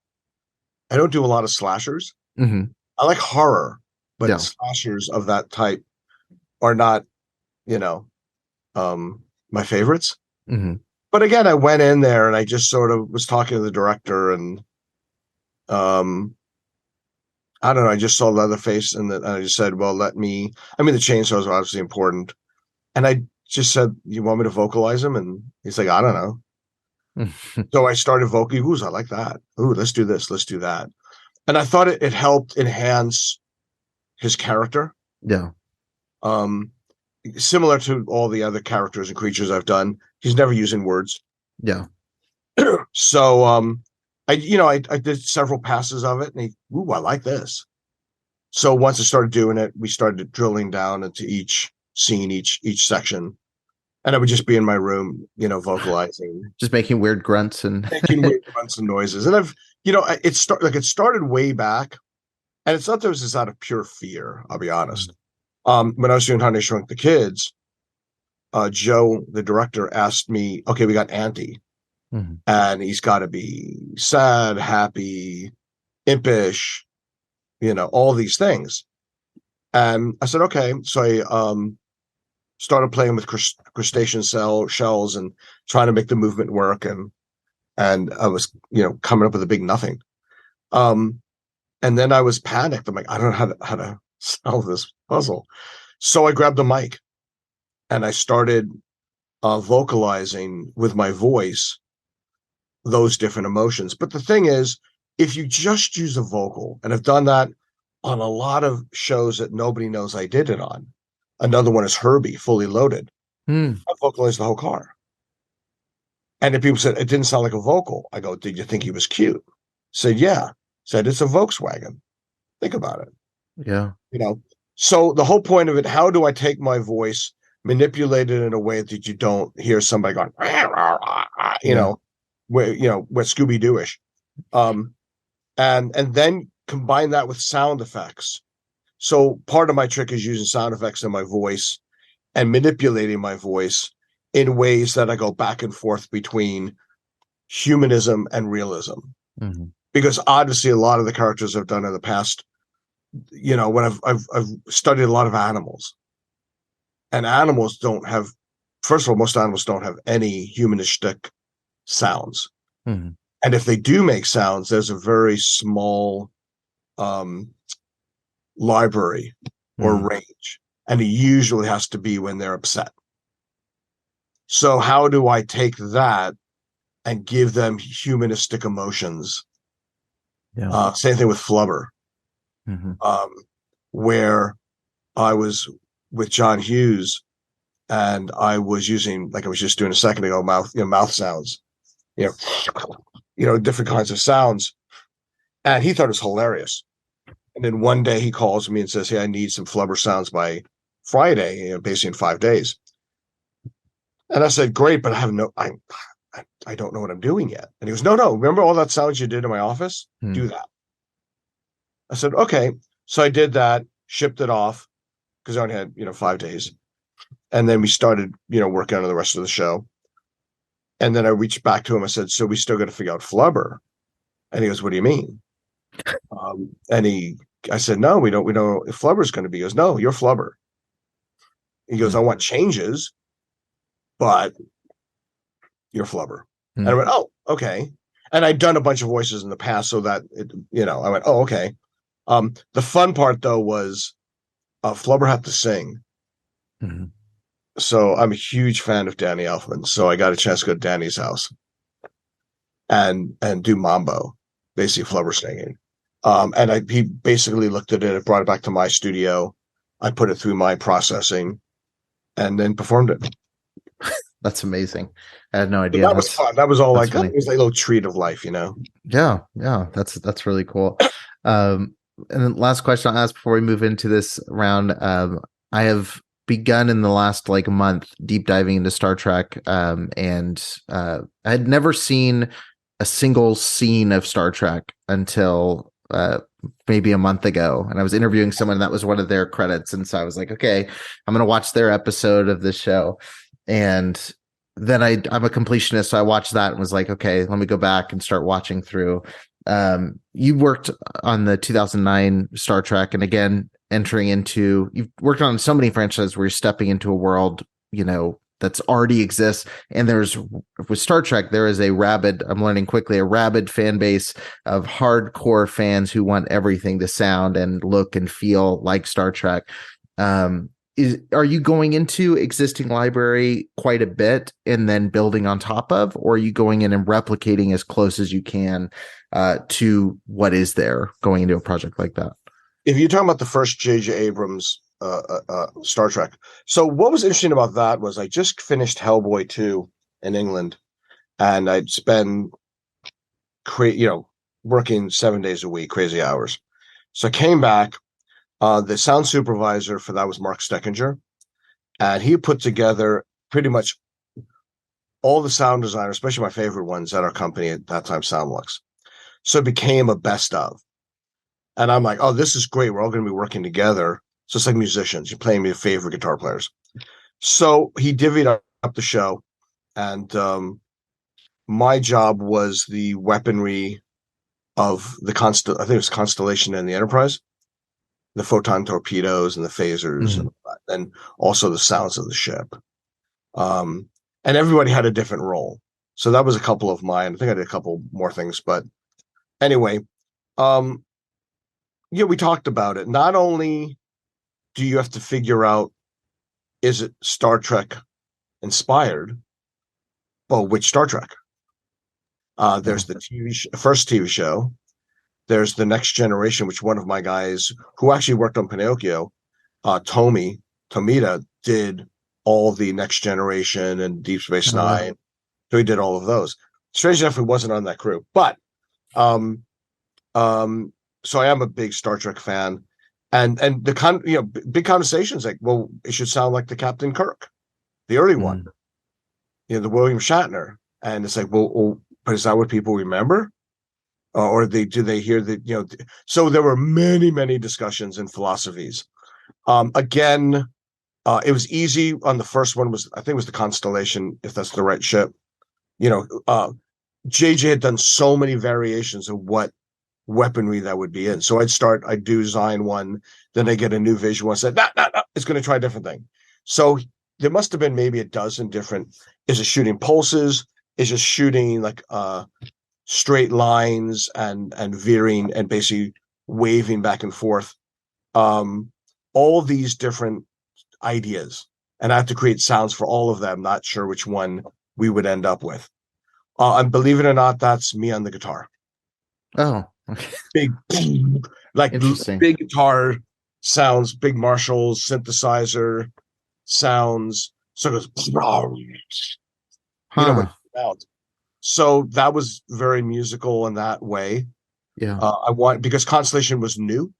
I don't do a lot of slashers. Hmm. I like horror, but Yeah. slashers of that type are not, you know, my favorites. Hmm. But again, I went in there and I just sort of was talking to the director, and um, I don't know. I just saw Leatherface, and I just said, "Well, let me." I mean, the chainsaws are obviously important, and I just said, "You want me to vocalize him?" And he's like, "I don't know." So I started vocaling. Ooh, I like that. Ooh, let's do this. Let's do that. And I thought it helped enhance his character. Yeah. Um, Similar to all the other characters and creatures I've done, he's never using words. Yeah. So I did several passes of it, and ooh, I like this. So once I started doing it, we started drilling down into each scene, each section, and I would just be in my room, vocalizing, Just making weird grunts and making weird grunts and noises. And it started way back, and it's not that it was just out of pure fear. I'll be honest. When I was doing Honey Shrunk the Kids, Joe, the director, asked me, "Okay, we got Auntie, Mhm. and he's got to be sad, happy, impish, all these things." And I said, "Okay." So I started playing with crustacean shells and trying to make the movement work, and I was, coming up with a big nothing. Um, and then I was panicked. I'm like, I don't know how to solve this puzzle. So I grabbed the mic and I started vocalizing with my voice those different emotions. But the thing is, if you just use a vocal, and I've done that on a lot of shows that nobody knows I did it on. Another one is Herbie, Fully Loaded. Hmm. I vocalized the whole car. And if people said it didn't sound like a vocal, I go, "Did you think he was cute?" Said, "Yeah." Said, "It's a Volkswagen. Think about it." Yeah. You know. So the whole point of it, how do I take my voice, manipulate it in a way that you don't hear somebody going, "Rah, rah, rah, rah," Yeah. where Scooby Dooish, and then combine that with sound effects. So part of my trick is using sound effects in my voice and manipulating my voice in ways that I go back and forth between humanism and realism. Hmm. Because obviously, a lot of the characters I've done in the past, when I've studied a lot of animals, and animals don't have. First of all, most animals don't have any humanistic sounds, Hmm. and if they do make sounds, there's a very small um, library or Hmm. range, and it usually has to be when they're upset. So how do I take that and give them humanistic emotions? Yeah. Same thing with Flubber, Hmm. um, where I was with John Hughes, and I was using, like I was just doing a second ago, mouth sounds, you different kinds of sounds, and he thought it was hilarious. And then one day he calls me and says, "Hey, I need some Flubber sounds by Friday, basically in 5 days." And I said, "Great, but I don't know what I'm doing yet." And he goes, "No, no. Remember all that sounds you did in my office? Hmm. Do that." I said, "Okay." So I did that, shipped it off because I only had, 5 days. And then we started, working on the rest of the show. And then I reached back to him. I said, "So we still got to figure out Flubber." And he goes, "What do you mean?" I said, "No, we don't. We don't know if Flubber's going to be." He goes, "No, you're Flubber." He goes, "I want changes, but you're Flubber." And I Hmm. went, "Oh, okay." And I'd done a bunch of voices in the past, so that I went, "Oh, okay." The fun part though was Flubber had to sing, Hmm. so I'm a huge fan of Danny Elfman. So I got a chance to go to Danny's house and do Mambo. basically Flubber singing. He basically looked at it, brought it back to my studio. I put it through my processing, and then performed it. That's amazing. I had no So idea. that was fun. That was all like, funny. it was like a little treat of life, Yeah, yeah, that's really cool. And then last question I'll ask before we move into this round. I have begun in the last like month deep diving into Star Trek, and I had never seen a single scene of Star Trek until maybe a month ago, and I was interviewing someone that was one of their credits, and so I was like, okay, I'm gonna watch their episode of this show, and then I'm a completionist, so I watched that and was like, okay, let me go back and start watching through. You worked on the 2009 Star Trek, and again, you've worked on so many franchises where you're stepping into a world, that's already exists. And with Star Trek, there is I'm learning quickly, a rabid fan base of hardcore fans who want everything to sound and look and feel like Star Trek. Are you going into existing library quite a bit and then building on top of, or are you going in and replicating as close as you can to what is there going into a project like that? If you're talking about the first J.J. Abrams Star Trek, so what was interesting about that was I just finished Hellboy II in England, and I'd spend working 7 days a week, crazy hours. So I came back. The sound supervisor for that was Mark Steckinger, and he put together pretty much all the sound designers, especially my favorite ones at our company at that time, Soundlux. So it became a best of. And I'm like, oh, this is great. We're all going to be working together. So it's like musicians. You're playing with your favorite guitar players. So he divvied up the show, and my job was the weaponry of I think it was Constellation and the Enterprise, the photon torpedoes and the phasers, and also the sounds of the ship. And everybody had a different role. So that was a couple of mine. I think I did a couple more things, but anyway, we talked about it. Not only do you have to figure out, is it Star Trek inspired, but which Star Trek? There's the first TV show. There's the Next Generation, which one of my guys who actually worked on Pinnochio, Tomita, did all the Next Generation and Deep Space Nine. So he did all of those. Strange enough, he wasn't on that crew, but so I am a big Star Trek fan, and the big conversations like, well, it should sound like the Captain Kirk, the early one, the William Shatner, and it's like, well, but is that what people remember? Or do they hear that, so there were many, many discussions and philosophies. Again, it was easy on the first one, I think it was the Constellation, if that's the right ship. JJ had done so many variations of what weaponry that would be in. So I'd do design one, then I get a new visual and said, no, it's going to try a different thing. So there must have been maybe a dozen different, is it shooting pulses? Is it shooting like straight lines and veering and basically waving back and forth? All these different ideas. And I have to create sounds for all of them. Not sure which one we would end up with. And believe it or not, that's me on the guitar. Oh, okay. Big, like big guitar sounds, big Marshalls, synthesizer sounds. So it goes, so that was very musical in that way. Yeah. Because Constellation was new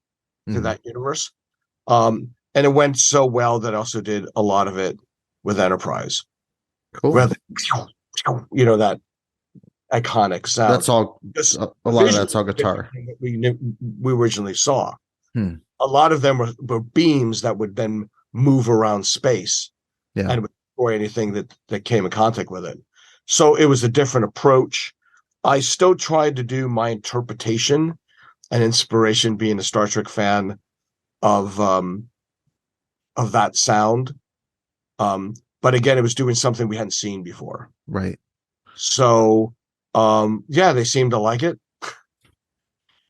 to that universe. And it went so well that I also did a lot of it with Enterprise. Cool. That iconic sound. That's all. A lot of that's all guitar. We originally saw. A lot of them were beams that would then move around space, and would destroy anything that came in contact with it. So it was a different approach. I still tried to do my interpretation and inspiration, being a Star Trek fan, of that sound. But again, it was doing something we hadn't seen before. Right. So, they seemed to like it.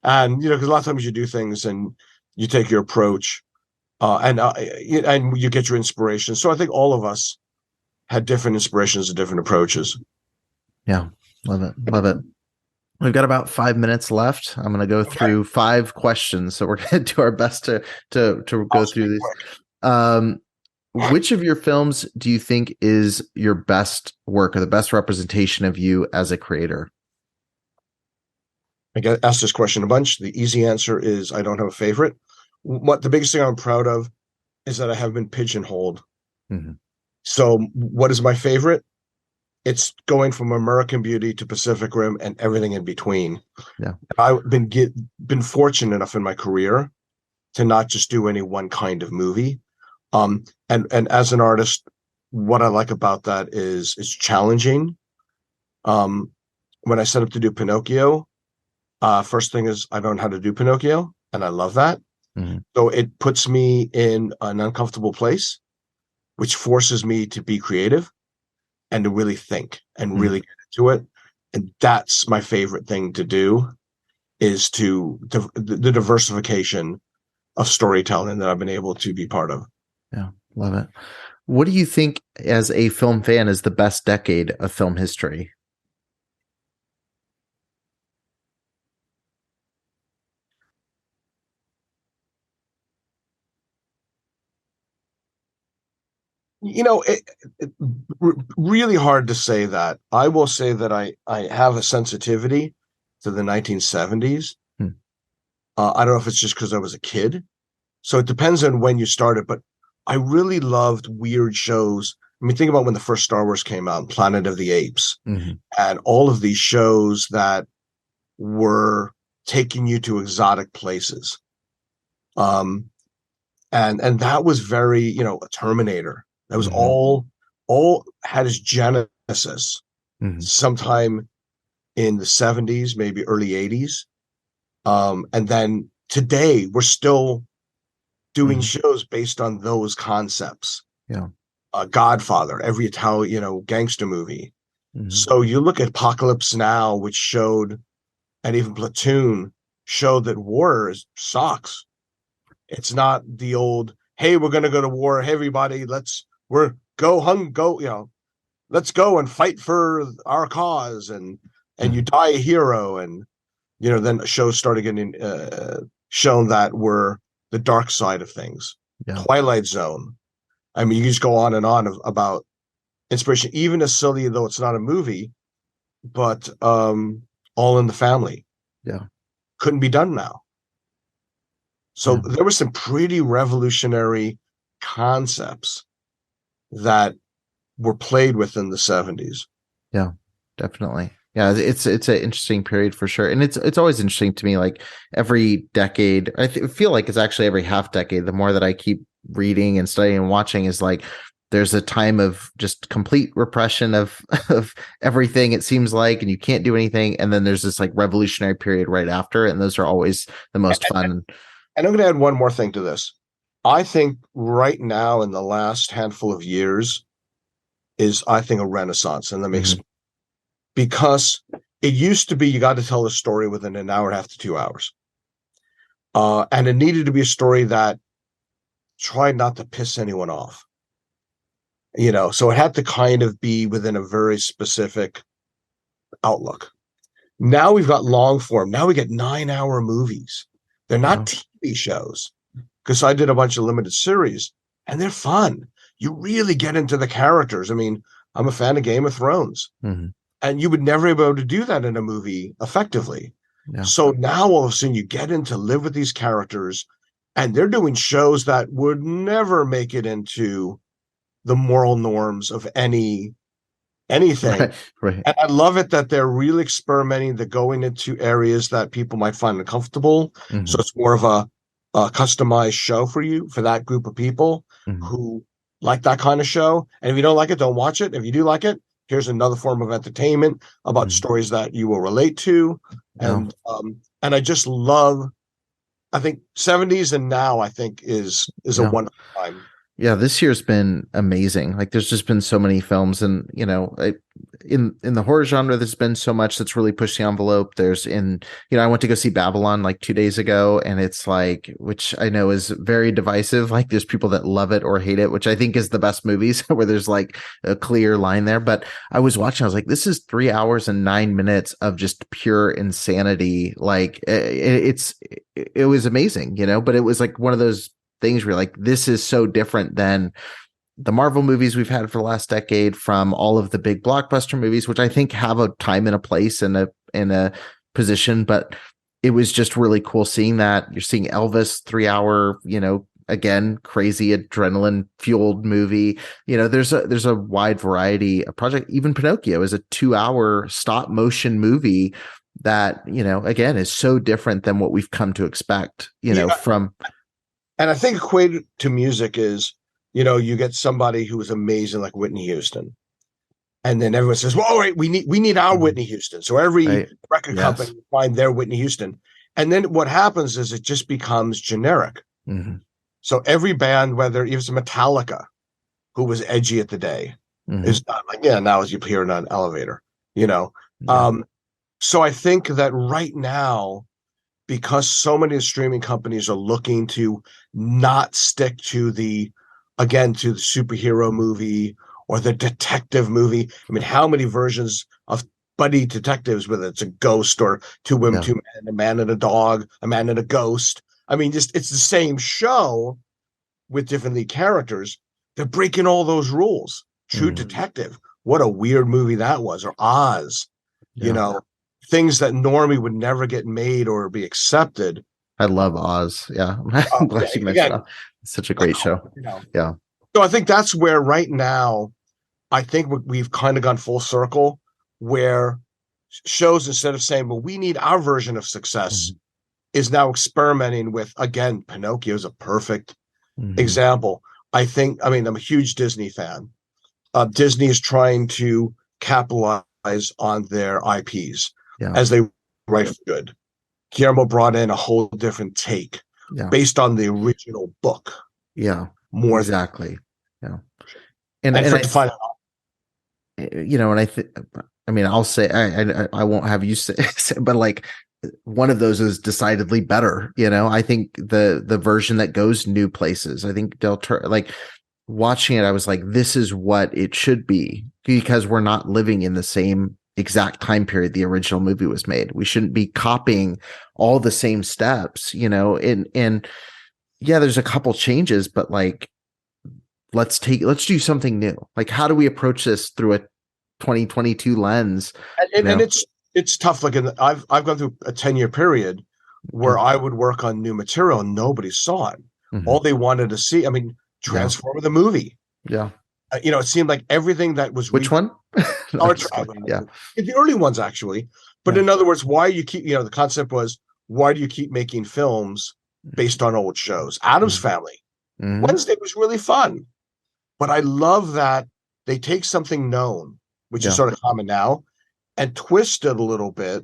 And, because a lot of times you do things and you take your approach, and you get your inspiration. So I think all of us had different inspirations and different approaches. Yeah. Love it. Love it. We've got about 5 minutes left. I'm going to go Okay. through 5 questions, so we're going to do our best to go through these. Which of your films do you think is your best work or the best representation of you as a creator? I get asked this question a bunch. The easy answer is I don't have a favorite. What the biggest thing I'm proud of is that I have been pigeonholed. Mm-hmm. So what is my favorite? It's going from American Beauty to Pacific Rim and everything in between. Yeah. I've been fortunate enough in my career to not just do any one kind of movie. And as an artist, what I like about that is it's challenging. When I set up to do Pinocchio, first thing is I don't know how to do Pinocchio, and I love that. Mm-hmm. So it puts me in an uncomfortable place, which forces me to be creative and to really think and really get into it. And that's my favorite thing to do, is the diversification of storytelling that I've been able to be part of. Yeah, love it. What do you think, as a film fan, is the best decade of film history? Really hard to say that. I will say that I have a sensitivity to the 1970s. I don't know if it's just because I was a kid. So it depends on when you started, but I really loved weird shows. I mean, think about when the first Star Wars came out, Planet of the Apes, and all of these shows that were taking you to exotic places. And that was very, a Terminator. That was all had its genesis sometime in the 70s, maybe early 80s. And then today we're still doing shows based on those concepts. Yeah. Godfather, every Italian, gangster movie. So you look at Apocalypse Now, which showed, and even Platoon showed that war sucks. It's not the old, hey, we're going to go to war. Hey, everybody, let's go, let's go and fight for our cause. And you die a hero. And, then shows started getting shown that were the dark side of things. Yeah. Twilight Zone. I mean, you just go on and on about inspiration, even as silly, though it's not a movie, but All in the Family. Yeah. Couldn't be done now. So there were some pretty revolutionary concepts that were played within the 70s. Yeah, definitely. Yeah, it's an interesting period for sure. And it's always interesting to me, like every decade, I feel like it's actually every half decade, the more that I keep reading and studying and watching, is like there's a time of just complete repression of everything, it seems like, and you can't do anything. And then there's this like revolutionary period right after, and those are always the most fun. And I'm going to add one more thing to this. I think right now, in the last handful of years, is, I think, a renaissance. And that makes because it used to be you got to tell a story within an hour and a half to 2 hours. And it needed to be a story that tried not to piss anyone off. So it had to kind of be within a very specific outlook. Now we've got long form. Now we get 9-hour movies. They're not TV shows, because I did a bunch of limited series, and they're fun. You really get into the characters. I mean, I'm a fan of Game of Thrones, and you would never be able to do that in a movie effectively. Yeah. So now all of a sudden you get in to live with these characters, and they're doing shows that would never make it into the moral norms of anything. Right. And I love it that they're really experimenting. They're going into areas that people might find uncomfortable. So it's more of a customized show for that group of people who like that kind of show. And if you don't like it, don't watch it. If you do like it, here's another form of entertainment about stories that you will relate to. And I just love, I think 70s and now, I think is a wonderful time. Yeah, this year's been amazing. Like, there's just been so many films, and in the horror genre, there's been so much that's really pushed the envelope. I went to go see Babylon like 2 days ago, and it's like, which I know is very divisive. Like, there's people that love it or hate it, which I think is the best movies where there's like a clear line there. But I was watching, I was like, this is 3 hours and 9 minutes of just pure insanity. Like, it was amazing, but it was like one of those things where like, this is so different than the Marvel movies we've had for the last decade, from all of the big blockbuster movies, which I think have a time and a place and a position. But it was just really cool seeing that. You're seeing Elvis, 3 hour, again, crazy adrenaline fueled movie. There's a wide variety of project. Even Pinocchio is a 2 hour stop motion movie that, again, is so different than what we've come to expect, from. And I think equated to music is, you get somebody who is amazing like Whitney Houston. And then everyone says, well, all right, we need our Whitney Houston. So every record company find their Whitney Houston. And then what happens is it just becomes generic. Mm-hmm. So every band, whether it was Metallica, who was edgy at the day, is not like, now as you hear in an elevator, So I think that right now, because so many streaming companies are looking to not stick to the superhero movie or the detective movie. I mean, how many versions of buddy detectives, whether it's a ghost or two women, two men, a man and a dog, a man and a ghost. I mean, just it's the same show with different lead characters. They're breaking all those rules. True Detective. What a weird movie that was. Or Oz, things that normally would never get made or be accepted. I love Oz. Yeah. I'm glad you mentioned that. It's such a great show. Yeah. So I think that's where right now, I think we've kind of gone full circle, where shows, instead of saying, well, we need our version of success, is now experimenting with, again, Pinocchio is a perfect example. I'm a huge Disney fan. Disney is trying to capitalize on their IPs as they write for good. Guillermo brought in a whole different take based on the original book. Yeah, more exactly. Yeah, and I find I'll say I won't have you say, but like, one of those is decidedly better. I think the version that goes new places. I think like, watching it, I was like, this is what it should be, because we're not living in the same exact time period the original movie was made. We shouldn't be copying all the same steps, and there's a couple changes, but like, let's do something new. Like, how do we approach this through a 2022 lens? And it's tough. Like, I've gone through a 10-year period where I would work on new material and nobody saw it. All they wanted to see, Transformer the movie. Yeah. It seemed like everything that was which one? The early ones, actually. But in other words, why you keep, the concept was, why do you keep making films based on old shows? Addams Family. Wednesday was really fun. But I love that they take something known, which is sort of common now, and twist it a little bit.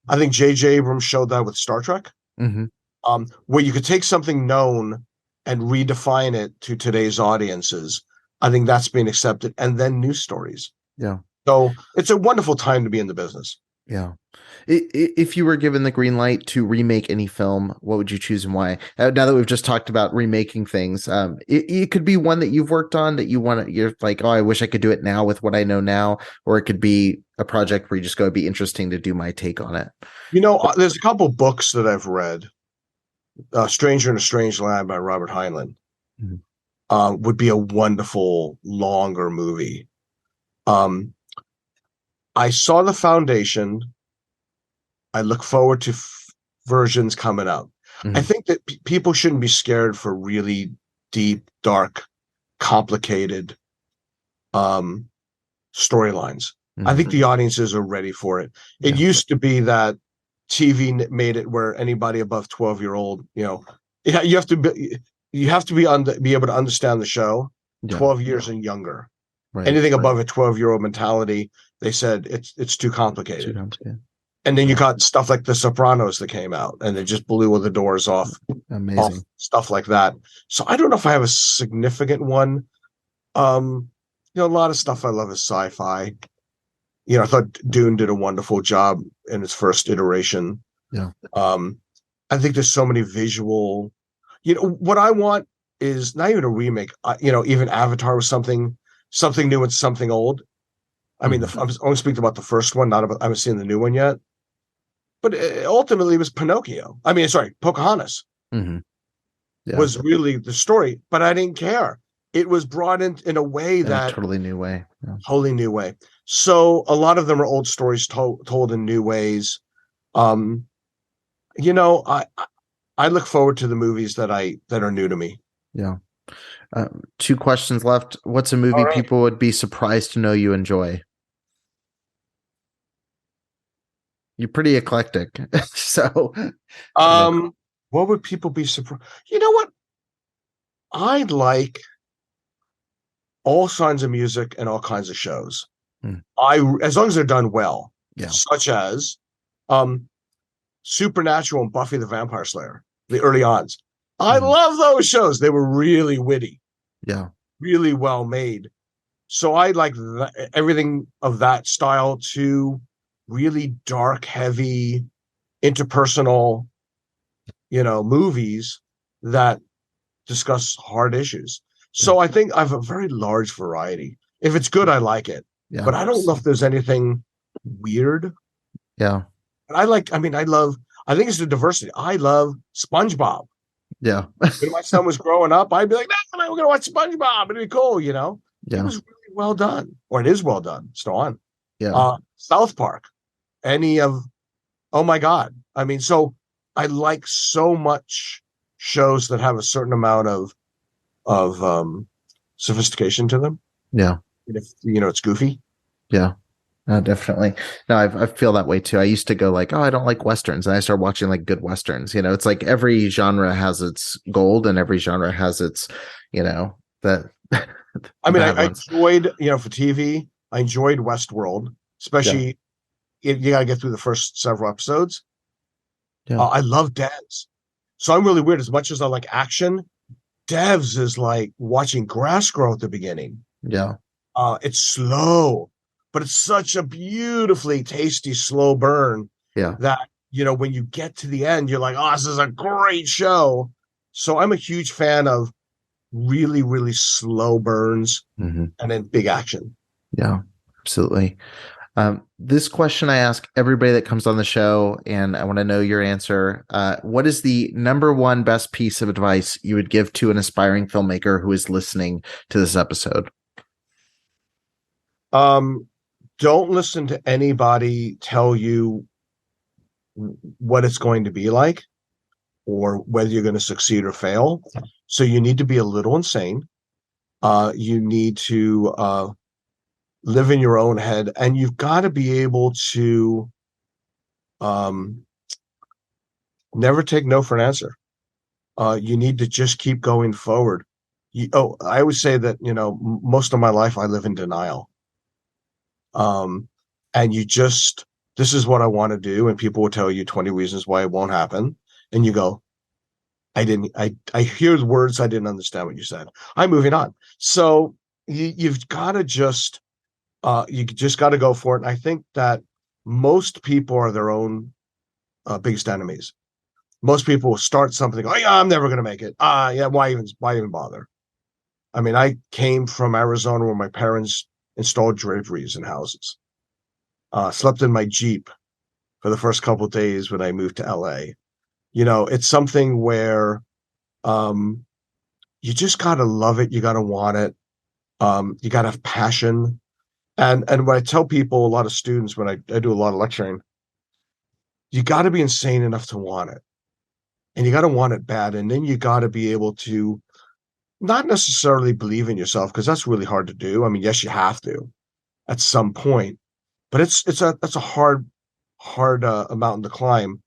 I think J.J. Abrams showed that with Star Trek, where you could take something known and redefine it to today's audiences. I think that's being accepted. And then new stories. Yeah. So it's a wonderful time to be in the business. Yeah. If you were given the green light to remake any film, what would you choose and why? Now that we've just talked about remaking things, it could be one that you've worked on that you're like, oh, I wish I could do it now with what I know now. Or it could be a project where you just go, it'd be interesting to do my take on it. There's a couple books that I've read. Stranger in a Strange Land by Robert Heinlein would be a wonderful, longer movie. I saw The Foundation. I look forward to versions coming up. I think that people shouldn't be scared for really deep, dark, complicated storylines. I think the audiences are ready for it. It used to be that TV made it where anybody above 12-year-old, you have to be able to understand the show 12 years and younger. Right, anything above a 12-year-old mentality, they said it's too complicated. And then you got stuff like The Sopranos that came out, and they just blew all the doors off Amazing. stuff like that. So I don't know if I have a significant one. A lot of stuff I love is sci-fi. I thought Dune did a wonderful job in its first iteration. Yeah. I think there's so many visual. What I want is not even a remake. Even Avatar was something new and something old. I mean, I was only speaking about the first one, not about. I haven't seen the new one yet. But ultimately, it was Pinocchio. I mean, sorry, Pocahontas was really the story, but I didn't care. It was brought in a way that a totally new way, wholly new way. So a lot of them are old stories told in new ways. I look forward to the movies that are new to me. Yeah. 2 questions left. What's a movie people would be surprised to know you enjoy? You're pretty eclectic. So, what would people be surprised? You know what? I like all kinds of music and all kinds of shows. As long as they're done well, such as Supernatural and Buffy the Vampire Slayer, the early ons. I love those shows. They were really witty, really well made. So I like everything of that style to really dark, heavy, interpersonal, movies that discuss hard issues. So I think I have a very large variety. If it's good, I like it. Yeah. But I don't know if there's anything weird. Yeah. But I think it's the diversity. I love SpongeBob. Yeah. When my son was growing up, I'd be like, no, we're going to watch SpongeBob. It'd be cool, Yeah. It was really well done. Or it is well done. Still on. Yeah. South Park. Oh my God. I mean, so I like so much shows that have a certain amount of sophistication to them. Yeah. And if it's goofy. Yeah. Definitely. No, I feel that way too. I used to go like, oh, I don't like Westerns. And I started watching like good Westerns. It's like every genre has its gold and every genre has its, that. I mean, I enjoyed, for TV, I enjoyed Westworld, especially you got to get through the first several episodes. Yeah. I love Devs. So I'm really weird. As much as I like action, Devs is like watching grass grow at the beginning. Yeah. It's slow, but it's such a beautifully tasty, slow burn. Yeah. That, when you get to the end, you're like, oh, this is a great show. So I'm a huge fan of really, really slow burns and then big action. Yeah, absolutely. This question I ask everybody that comes on the show, and I want to know your answer. What is the number one best piece of advice you would give to an aspiring filmmaker who is listening to this episode? Don't listen to anybody tell you what it's going to be like or whether you're going to succeed or fail. So you need to be a little insane. You need to live in your own head, and you've got to be able to never take no for an answer. You need to just keep going forward. I always say that, most of my life I live in denial. And this is what I want to do. And people will tell you 20 reasons why it won't happen. And you go, I hear the words. I didn't understand what you said. I'm moving on. So you've got to just got to go for it. And I think that most people are their own biggest enemies. Most people will start something. Oh yeah, I'm never going to make it. Yeah. Why even bother? I mean, I came from Arizona where my parents installed draperies in houses. Slept in my Jeep for the first couple of days when I moved to LA. It's something where you just got to love it. You got to want it. You got to have passion. And when I tell people, a lot of students, when I do a lot of lecturing, you got to be insane enough to want it. And you got to want it bad. And then you got to be able to not necessarily believe in yourself, because that's really hard to do. I mean, yes, you have to at some point, but that's a hard mountain to climb.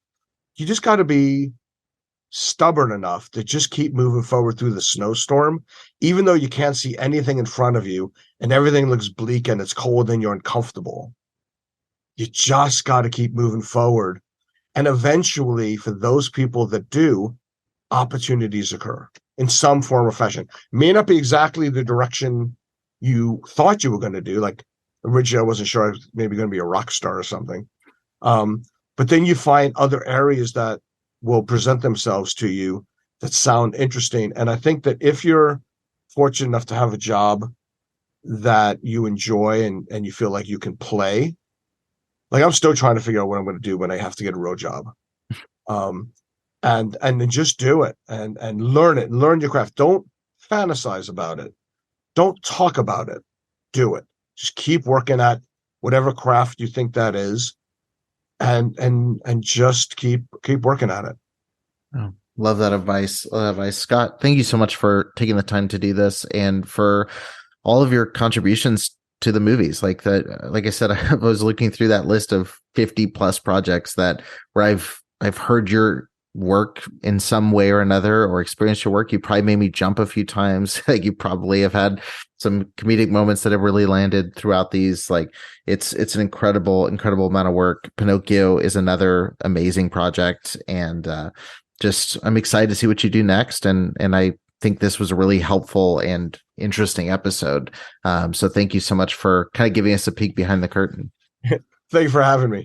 You just got to be stubborn enough to just keep moving forward through the snowstorm, even though you can't see anything in front of you and everything looks bleak and it's cold and you're uncomfortable. You just got to keep moving forward. And eventually, for those people that do, opportunities occur in some form or fashion. May not be exactly the direction you thought you were going to do. Like originally, I wasn't sure I was maybe going to be a rock star or something. But then you find other areas that will present themselves to you that sound interesting. And I think that if you're fortunate enough to have a job that you enjoy and you feel like you can play, like I'm still trying to figure out what I'm going to do when I have to get a real job. And then just do it and learn it, learn your craft. Don't fantasize about it. Don't talk about it. Do it. Just keep working at whatever craft you think that is, and just keep working at it. Oh, love that advice. Love that advice. Scott, thank you so much for taking the time to do this and for all of your contributions to the movies. Like that, like I said, I was looking through that list of 50 plus projects that where I've heard your work in some way or another, or experienced your work. You probably made me jump a few times. Like you probably have had some comedic moments that have really landed throughout these. Like it's an incredible amount of work. Pinnochio is another amazing project, and just I'm excited to see what you do next. And I think this was a really helpful and interesting episode. So thank you so much for kind of giving us a peek behind the curtain. Thank you for having me.